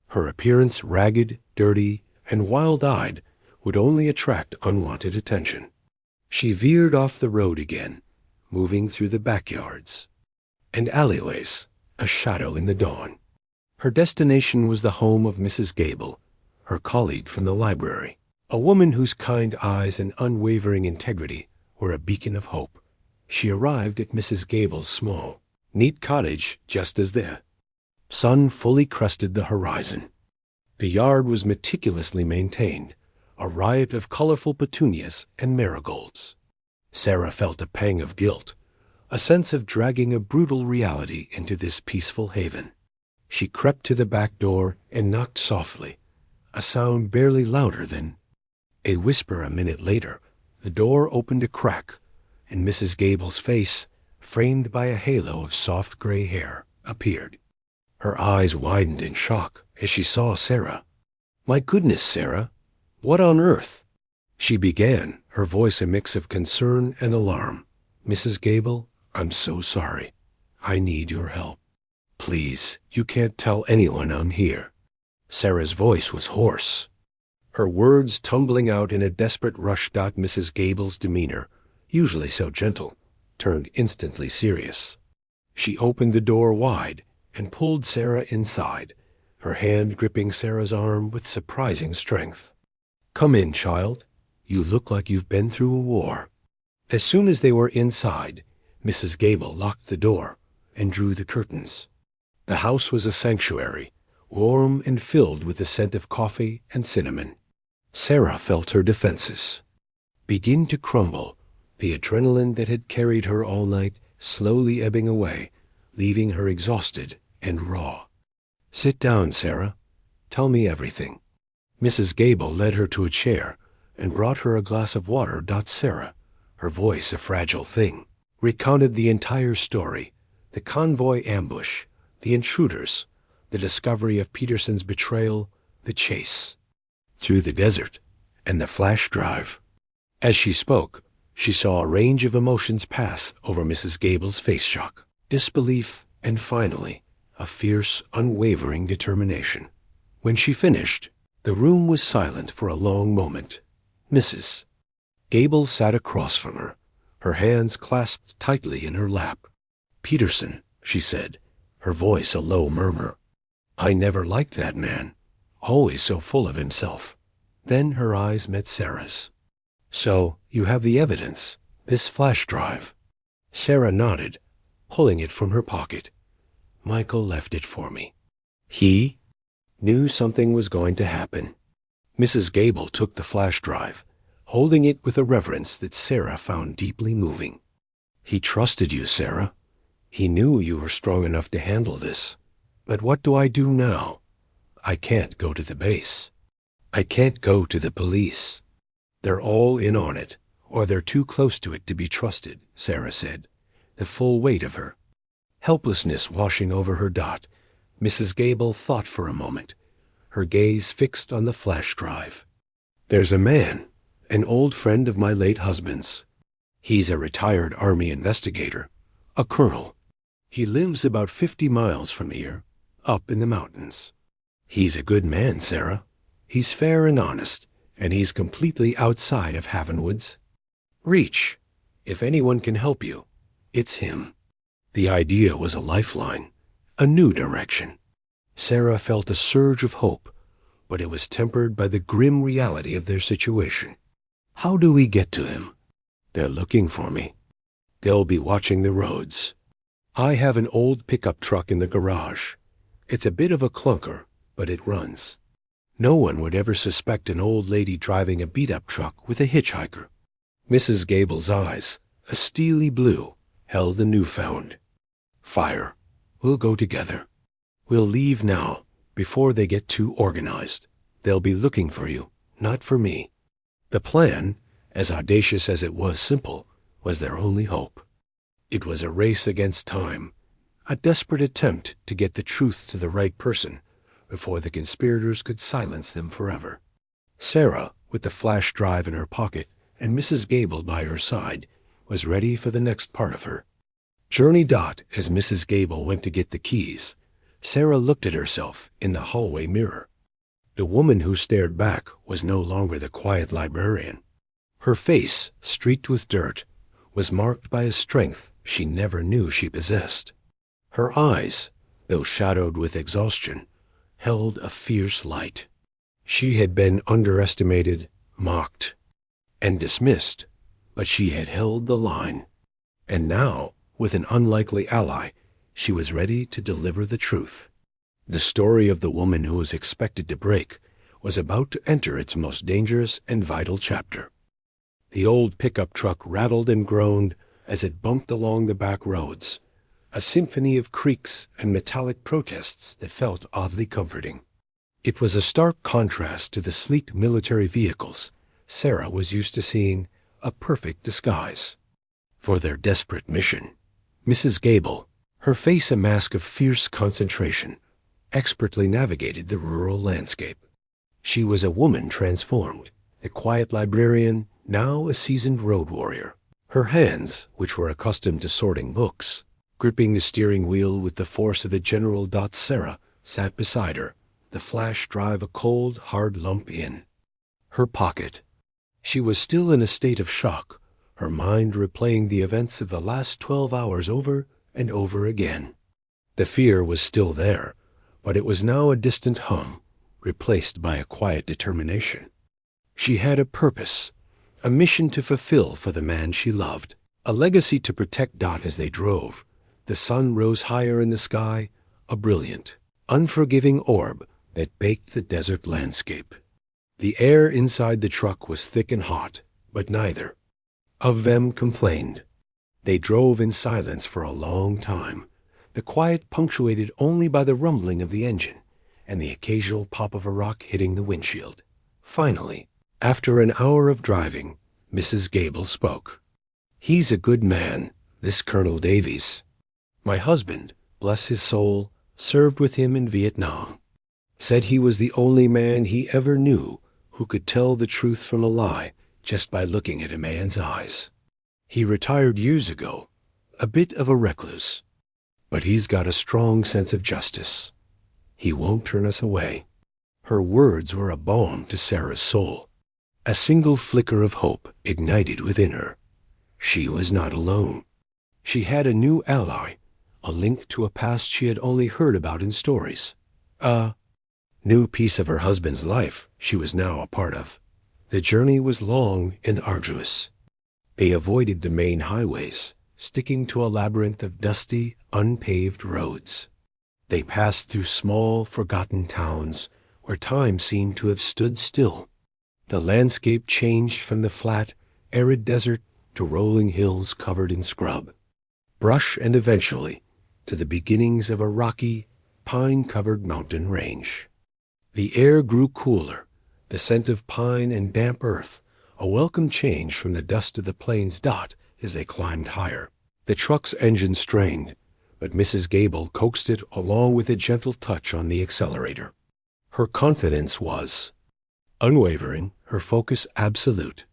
Her appearance, ragged, dirty, and wild-eyed, would only attract unwanted attention. She veered off the road again, moving through the backyards and alleyways, a shadow in the dawn. Her destination was the home of Mrs. Gable, her colleague from the library, a woman whose kind eyes and unwavering integrity were a beacon of hope. She arrived at Mrs. Gable's small, neat cottage just as the sun fully crested the horizon. The yard was meticulously maintained, a riot of colorful petunias and marigolds. Sarah felt a pang of guilt, a sense of dragging a brutal reality into this peaceful haven. She crept to the back door and knocked softly, a sound barely louder than a whisper. A minute later, the door opened a crack, and Mrs. Gable's face, framed by a halo of soft gray hair, appeared. Her eyes widened in shock as she saw Sarah. "My goodness, Sarah, what on earth?" she began, her voice a mix of concern and alarm. "Mrs. Gable, I'm so sorry. I need your help. Please, you can't tell anyone I'm here." Sarah's voice was hoarse, her words tumbling out in a desperate rush. Mrs. Gable's demeanor, usually so gentle, turned instantly serious. She opened the door wide and pulled Sarah inside, her hand gripping Sarah's arm with surprising strength. "Come in, child. You look like you've been through a war." As soon as they were inside, Mrs. Gable locked the door and drew the curtains. The house was a sanctuary, warm and filled with the scent of coffee and cinnamon. Sarah felt her defenses begin to crumble, the adrenaline that had carried her all night slowly ebbing away, leaving her exhausted and raw. "Sit down, Sarah. Tell me everything." Mrs. Gable led her to a chair and brought her a glass of water. Sarah, her voice a fragile thing, recounted the entire story: the convoy ambush, the intruders, the discovery of Peterson's betrayal, the chase through the desert, and the flash drive. As she spoke, she saw a range of emotions pass over Mrs. Gable's face: shock, disbelief, and finally, a fierce, unwavering determination. When she finished, the room was silent for a long moment. Mrs. Gable sat across from her hands clasped tightly in her lap. "Peterson," she said, her voice a low murmur. "I never liked that man, always so full of himself." Then her eyes met Sarah's. "So, you have the evidence, this flash drive?" Sarah nodded, pulling it from her pocket. "Michael left it for me. He knew something was going to happen." Mrs. Gable took the flash drive, holding it with a reverence that Sarah found deeply moving. "He trusted you, Sarah. He knew you were strong enough to handle this. But what do I do now? I can't go to the base. I can't go to the police. They're all in on it, or they're too close to it to be trusted," Sarah said, the full weight of her helplessness washing over her. Mrs. Gable thought for a moment, her gaze fixed on the flash drive. "There's a man, an old friend of my late husband's. He's a retired Army investigator, a colonel. He lives about 50 miles from here, up in the mountains. He's a good man, Sarah. He's fair and honest, and he's completely outside of Havenwood's reach. If anyone can help you, it's him." The idea was a lifeline, a new direction. Sarah felt a surge of hope, but it was tempered by the grim reality of their situation. "How do we get to him?" "They're looking for me. They'll be watching the roads. I have an old pickup truck in the garage. It's a bit of a clunker, but it runs. No one would ever suspect an old lady driving a beat-up truck with a hitchhiker." Mrs. Gable's eyes, a steely blue, held a newfound fire. "We'll go together. We'll leave now, before they get too organized. They'll be looking for you, not for me." The plan, as audacious as it was simple, was their only hope. It was a race against time, a desperate attempt to get the truth to the right person before the conspirators could silence them forever. Sarah, with the flash drive in her pocket and Mrs. Gable by her side, was ready for the next part of her journey. As Mrs. Gable went to get the keys, Sarah looked at herself in the hallway mirror. The woman who stared back was no longer the quiet librarian. Her face, streaked with dirt, was marked by a strength she never knew she possessed. Her eyes, though shadowed with exhaustion, held a fierce light. She had been underestimated, mocked, and dismissed, but she had held the line. And now, with an unlikely ally, she was ready to deliver the truth. The story of the woman who was expected to break was about to enter its most dangerous and vital chapter. The old pickup truck rattled and groaned as it bumped along the back roads, a symphony of creaks and metallic protests that felt oddly comforting. It was a stark contrast to the sleek military vehicles Sarah was used to seeing, a perfect disguise for their desperate mission. Mrs. Gable, her face a mask of fierce concentration, expertly navigated the rural landscape. She was a woman transformed, a quiet librarian, now a seasoned road warrior. Her hands, which were accustomed to sorting books, gripping the steering wheel with the force of a general. Sarah sat beside her, the flash drive a cold, hard lump in her pocket. She was still in a state of shock, her mind replaying the events of the last 12 hours over and over again. The fear was still there, but it was now a distant hum, replaced by a quiet determination. She had a purpose, a mission to fulfill for the man she loved, a legacy to protect. As they drove, the sun rose higher in the sky, a brilliant, unforgiving orb that baked the desert landscape. The air inside the truck was thick and hot, but neither of them complained. They drove in silence for a long time, the quiet punctuated only by the rumbling of the engine and the occasional pop of a rock hitting the windshield. Finally, after an hour of driving, Mrs. Gable spoke. "He's a good man, this Colonel Davies. My husband, bless his soul, served with him in Vietnam. Said he was the only man he ever knew who could tell the truth from a lie just by looking at a man's eyes. He retired years ago, a bit of a recluse, but he's got a strong sense of justice. He won't turn us away." Her words were a balm to Sarah's soul. A single flicker of hope ignited within her. She was not alone. She had a new ally, a link to a past she had only heard about in stories. A new piece of her husband's life she was now a part of. The journey was long and arduous. They avoided the main highways, sticking to a labyrinth of dusty, unpaved roads. They passed through small, forgotten towns where time seemed to have stood still. The landscape changed from the flat, arid desert to rolling hills covered in scrub, brush, and eventually to the beginnings of a rocky, pine-covered mountain range. The air grew cooler, the scent of pine and damp earth, a welcome change from the dust of the plains. As they climbed higher, the truck's engine strained, but Mrs. Gable coaxed it along with a gentle touch on the accelerator. Her confidence was unwavering, her focus absolute.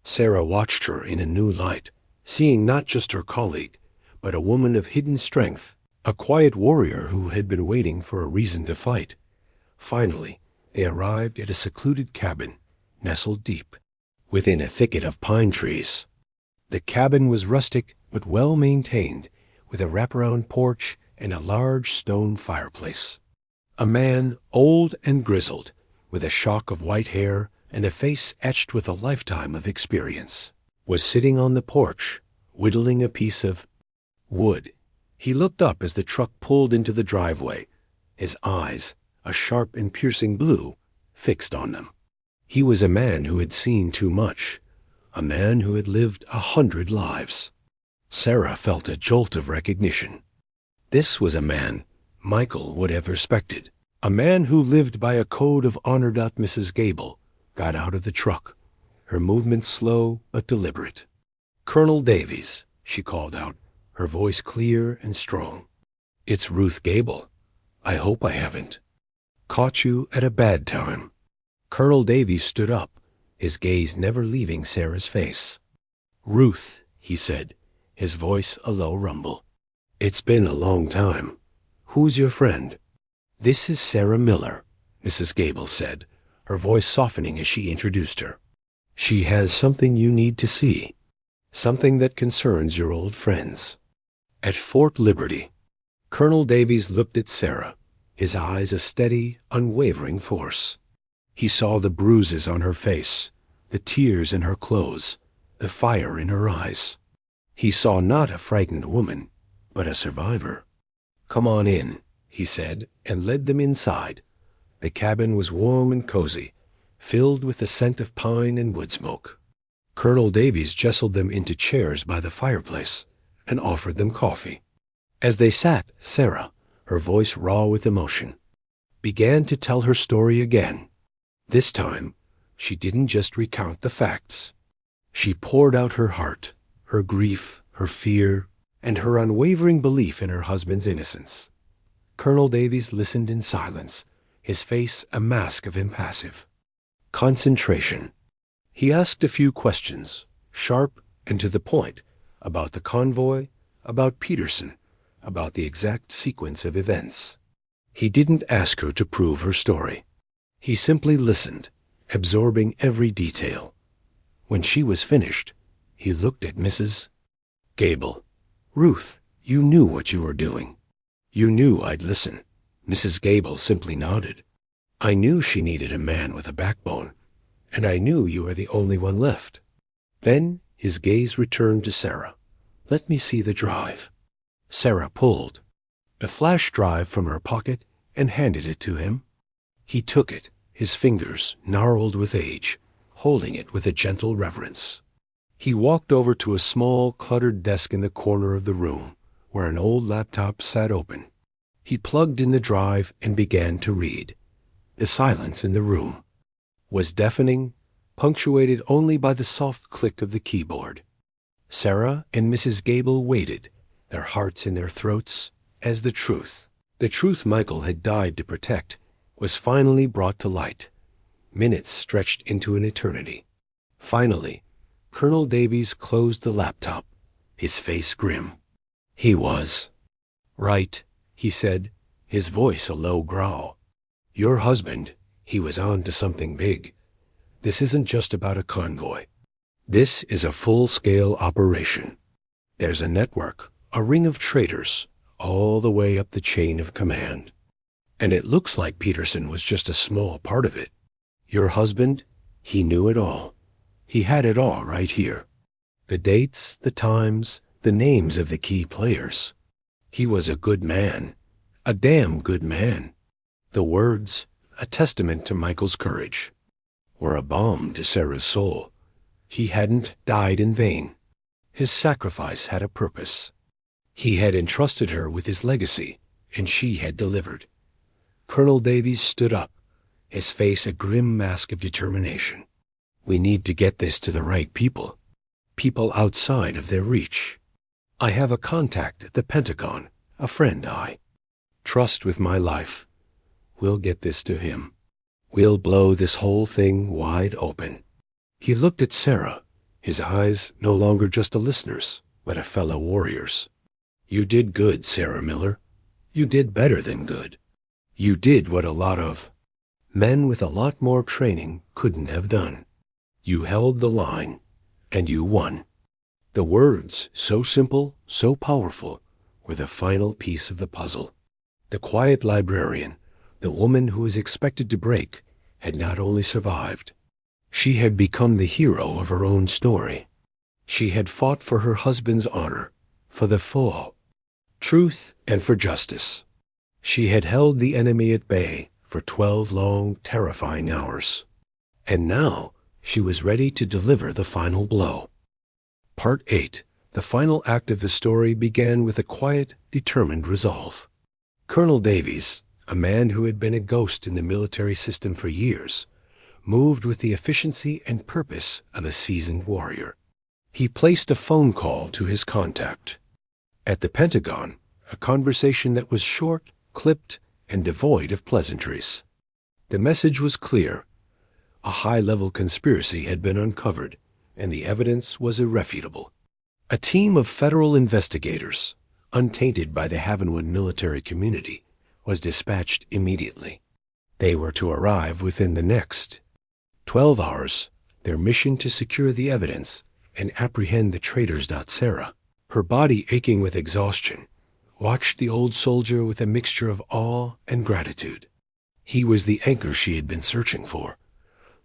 Sarah watched her in a new light, seeing not just her colleague, but a woman of hidden strength, a quiet warrior who had been waiting for a reason to fight. Finally, they arrived at a secluded cabin, nestled deep within a thicket of pine trees. The cabin was rustic but well maintained, with a wraparound porch and a large stone fireplace. A man, old and grizzled, with a shock of white hair and a face etched with a lifetime of experience, was sitting on the porch, whittling a piece of wood. He looked up as the truck pulled into the driveway, his eyes, a sharp and piercing blue, fixed on them. He was a man who had seen too much, a man who had lived 100 lives. Sarah felt a jolt of recognition. This was a man Michael would have respected, a man who lived by a code of honor. Mrs. Gable got out of the truck, her movements slow but deliberate. "Colonel Davies," she called out, her voice clear and strong. "It's Ruth Gable. I hope I haven't caught you at a bad time." Colonel Davies stood up, his gaze never leaving Sarah's face. "Ruth," he said, his voice a low rumble. "It's been a long time. Who's your friend?" "This is Sarah Miller," Mrs. Gable said, her voice softening as she introduced her. "She has something you need to see, something that concerns your old friends at Fort Liberty." Colonel Davies looked at Sarah, his eyes a steady, unwavering force. He saw the bruises on her face, the tears in her clothes, the fire in her eyes. He saw not a frightened woman, but a survivor. "Come on in," he said, and led them inside. The cabin was warm and cozy, filled with the scent of pine and wood smoke. Colonel Davies jostled them into chairs by the fireplace and offered them coffee. As they sat, Sarah, her voice raw with emotion, began to tell her story again. This time, she didn't just recount the facts. She poured out her heart, her grief, her fear, and her unwavering belief in her husband's innocence. Colonel Davies listened in silence, his face a mask of impassive concentration. He asked a few questions, sharp and to the point, about the convoy, about Peterson, about the exact sequence of events. He didn't ask her to prove her story. He simply listened, absorbing every detail. When she was finished, he looked at Mrs. Gable. "Ruth, you knew what you were doing. You knew I'd listen." Mrs. Gable simply nodded. "I knew she needed a man with a backbone, and I knew you were the only one left." Then his gaze returned to Sarah. "Let me see the drive." Sarah pulled a flash drive from her pocket and handed it to him. He took it, his fingers gnarled with age, holding it with a gentle reverence. He walked over to a small, cluttered desk in the corner of the room, where an old laptop sat open. He plugged in the drive and began to read. The silence in the room was deafening, punctuated only by the soft click of the keyboard. Sarah and Mrs. Gable waited, their hearts in their throats, as the truth Michael had died to protect, was finally brought to light. Minutes stretched into an eternity. Finally, Colonel Davies closed the laptop, his face grim. "He was right," he said, his voice a low growl. "Your husband, he was on to something big. This isn't just about a convoy. This is a full-scale operation. There's a network, a ring of traitors, all the way up the chain of command. And it looks like Peterson was just a small part of it. Your husband, he knew it all. He had it all right here. The dates, the times, the names of the key players. He was a good man, a damn good man." The words, a testament to Michael's courage, were a balm to Sarah's soul. He hadn't died in vain. His sacrifice had a purpose. He had entrusted her with his legacy, and she had delivered. Colonel Davies stood up, his face a grim mask of determination. "We need to get this to the right people outside of their reach. I have a contact at the Pentagon, a friend I trust with my life. We'll get this to him. We'll blow this whole thing wide open." He looked at Sarah, his eyes no longer just a listener's, but a fellow warrior's. "You did good, Sarah Miller. You did better than good. You did what a lot of men with a lot more training couldn't have done. You held the line, and you won." The words, so simple, so powerful, were the final piece of the puzzle. The quiet librarian, the woman who was expected to break, had not only survived. She had become the hero of her own story. She had fought for her husband's honor, for the full truth, and for justice. She had held the enemy at bay for 12 long, terrifying hours. And now she was ready to deliver the final blow. Part 8. The final act of the story began with a quiet, determined resolve. Colonel Davies, a man who had been a ghost in the military system for years, moved with the efficiency and purpose of a seasoned warrior. He placed a phone call to his contact at the Pentagon, a conversation that was short, clipped, and devoid of pleasantries. The message was clear. A high-level conspiracy had been uncovered, and the evidence was irrefutable. A team of federal investigators, untainted by the Havenwood military community, was dispatched immediately. They were to arrive within the next 12 hours, their mission to secure the evidence and apprehend the traitors. Sarah, her body aching with exhaustion, watched the old soldier with a mixture of awe and gratitude. He was the anchor she had been searching for,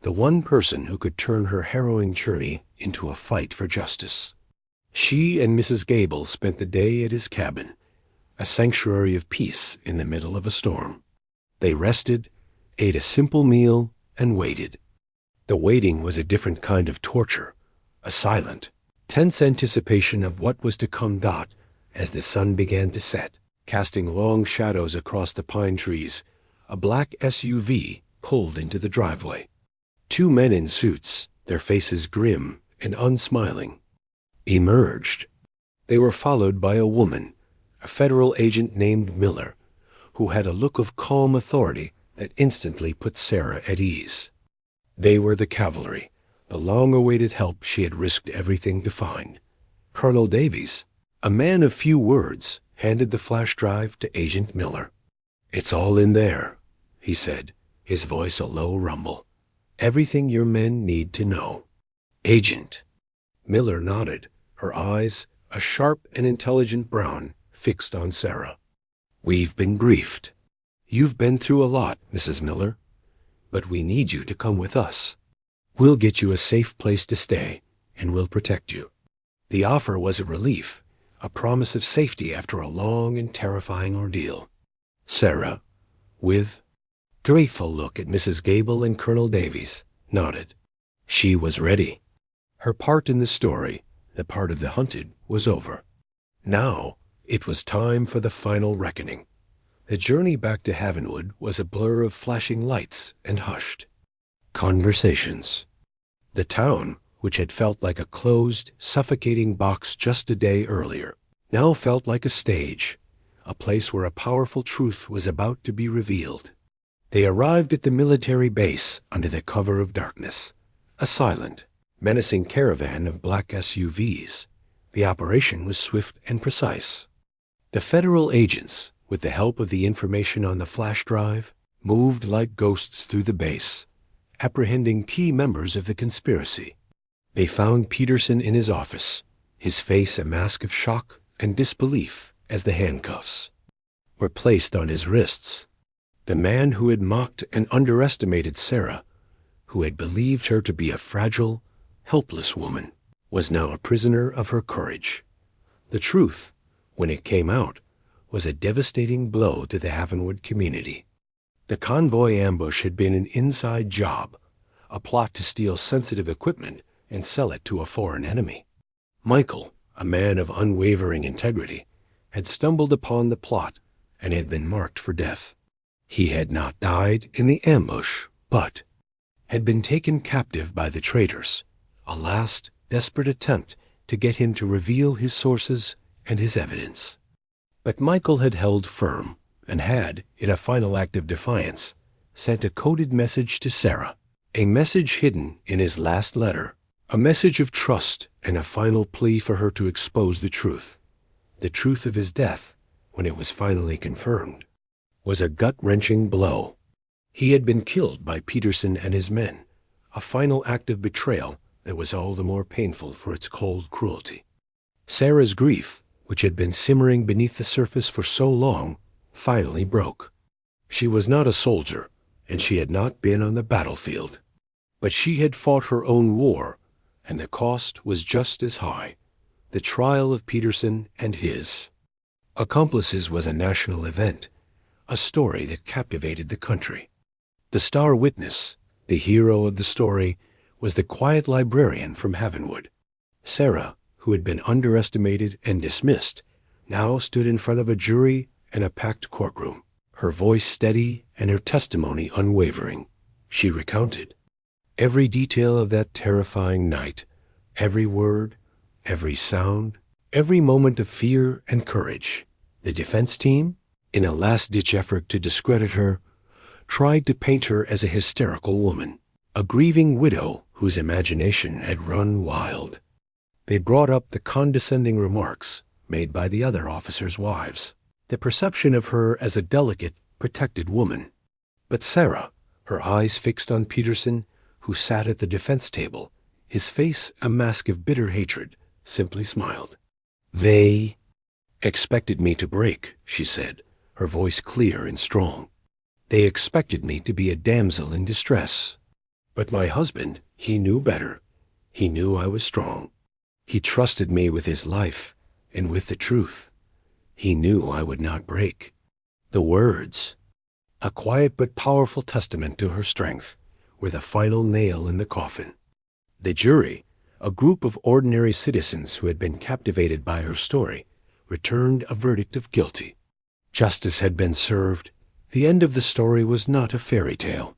the one person who could turn her harrowing journey into a fight for justice. She and Mrs. Gable spent the day at his cabin, a sanctuary of peace in the middle of a storm. They rested, ate a simple meal, and waited. The waiting was a different kind of torture, a silent, tense anticipation of what was to come. As the sun began to set, casting long shadows across the pine trees, a black SUV pulled into the driveway. 2 men in suits, their faces grim and unsmiling, emerged. They were followed by a woman, a federal agent named Miller, who had a look of calm authority that instantly put Sarah at ease. They were the cavalry, the long-awaited help she had risked everything to find. Colonel Davies, a man of few words, handed the flash drive to Agent Miller. "It's all in there," he said, his voice a low rumble. "Everything your men need to know." "Agent." Miller nodded, her eyes, a sharp and intelligent brown, fixed on Sarah. "We've been briefed. You've been through a lot, Mrs. Miller, but we need you to come with us. We'll get you a safe place to stay, and we'll protect you." The offer was a relief, a promise of safety after a long and terrifying ordeal. Sarah, with a grateful look at Mrs. Gable and Colonel Davies, nodded. She was ready. Her part in the story, the part of the hunted, was over. Now it was time for the final reckoning. The journey back to Havenwood was a blur of flashing lights and hushed conversations. The town, which had felt like a closed, suffocating box just a day earlier, now felt like a stage, a place where a powerful truth was about to be revealed. They arrived at the military base under the cover of darkness, a silent, menacing caravan of black SUVs. The operation was swift and precise. The federal agents, with the help of the information on the flash drive, moved like ghosts through the base, apprehending key members of the conspiracy. They found Peterson in his office, his face a mask of shock and disbelief as the handcuffs were placed on his wrists. The man who had mocked and underestimated Sarah, who had believed her to be a fragile, helpless woman, was now a prisoner of her courage. The truth, when it came out, was a devastating blow to the Havenwood community. The convoy ambush had been an inside job, a plot to steal sensitive equipment and sell it to a foreign enemy. Michael, a man of unwavering integrity, had stumbled upon the plot and had been marked for death. He had not died in the ambush, but had been taken captive by the traitors, a last desperate attempt to get him to reveal his sources and his evidence. But Michael had held firm and had, in a final act of defiance, sent a coded message to Sarah, a message hidden in his last letter, a message of trust and a final plea for her to expose the truth of his death, when it was finally confirmed, was a gut-wrenching blow. He had been killed by Peterson and his men, a final act of betrayal that was all the more painful for its cold cruelty. Sarah's grief, which had been simmering beneath the surface for so long, finally broke. She was not a soldier, and she had not been on the battlefield. But she had fought her own war, and the cost was just as high. The trial of Peterson and his accomplices was a national event, a story that captivated the country. The star witness, the hero of the story, was the quiet librarian from Havenwood. Sarah, who had been underestimated and dismissed, now stood in front of a jury and a packed courtroom, her voice steady and her testimony unwavering. She recounted every detail of that terrifying night, every word, every sound, every moment of fear and courage. The defense team, in a last-ditch effort to discredit her, tried to paint her as a hysterical woman, a grieving widow whose imagination had run wild. They brought up the condescending remarks made by the other officers' wives, the perception of her as a delicate, protected woman. But Sarah, her eyes fixed on Peterson, who sat at the defense table, his face a mask of bitter hatred, simply smiled. "They expected me to break," she said, her voice clear and strong. "They expected me to be a damsel in distress. But my husband, he knew better. He knew I was strong. He trusted me with his life and with the truth. He knew I would not break." The words, a quiet but powerful testament to her strength, were the final nail in the coffin. The jury, a group of ordinary citizens who had been captivated by her story, returned a verdict of guilty. Justice had been served. The end of the story was not a fairy tale.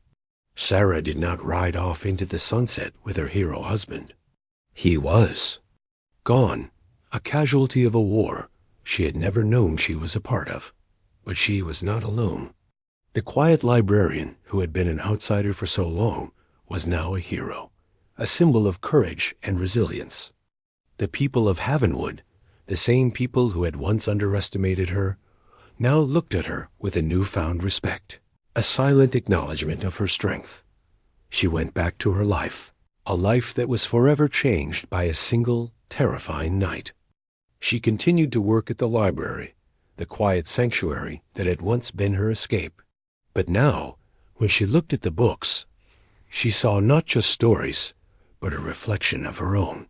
Sarah did not ride off into the sunset with her hero husband. He was gone, a casualty of a war she had never known she was a part of. But she was not alone. The quiet librarian, who had been an outsider for so long, was now a hero, a symbol of courage and resilience. The people of Havenwood, the same people who had once underestimated her, now looked at her with a newfound respect, a silent acknowledgement of her strength. She went back to her life, a life that was forever changed by a single, terrifying night. She continued to work at the library, the quiet sanctuary that had once been her escape. But now, when she looked at the books, she saw not just stories, but a reflection of her own.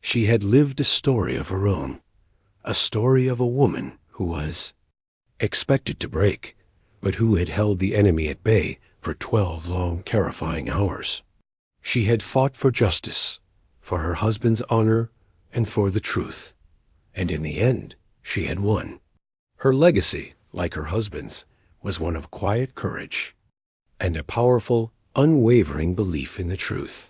She had lived a story of her own, a story of a woman who was expected to break, but who had held the enemy at bay for 12 long, terrifying hours. She had fought for justice, for her husband's honor, and for the truth. And in the end, she had won. Her legacy, like her husband's, was one of quiet courage and a powerful, unwavering belief in the truth.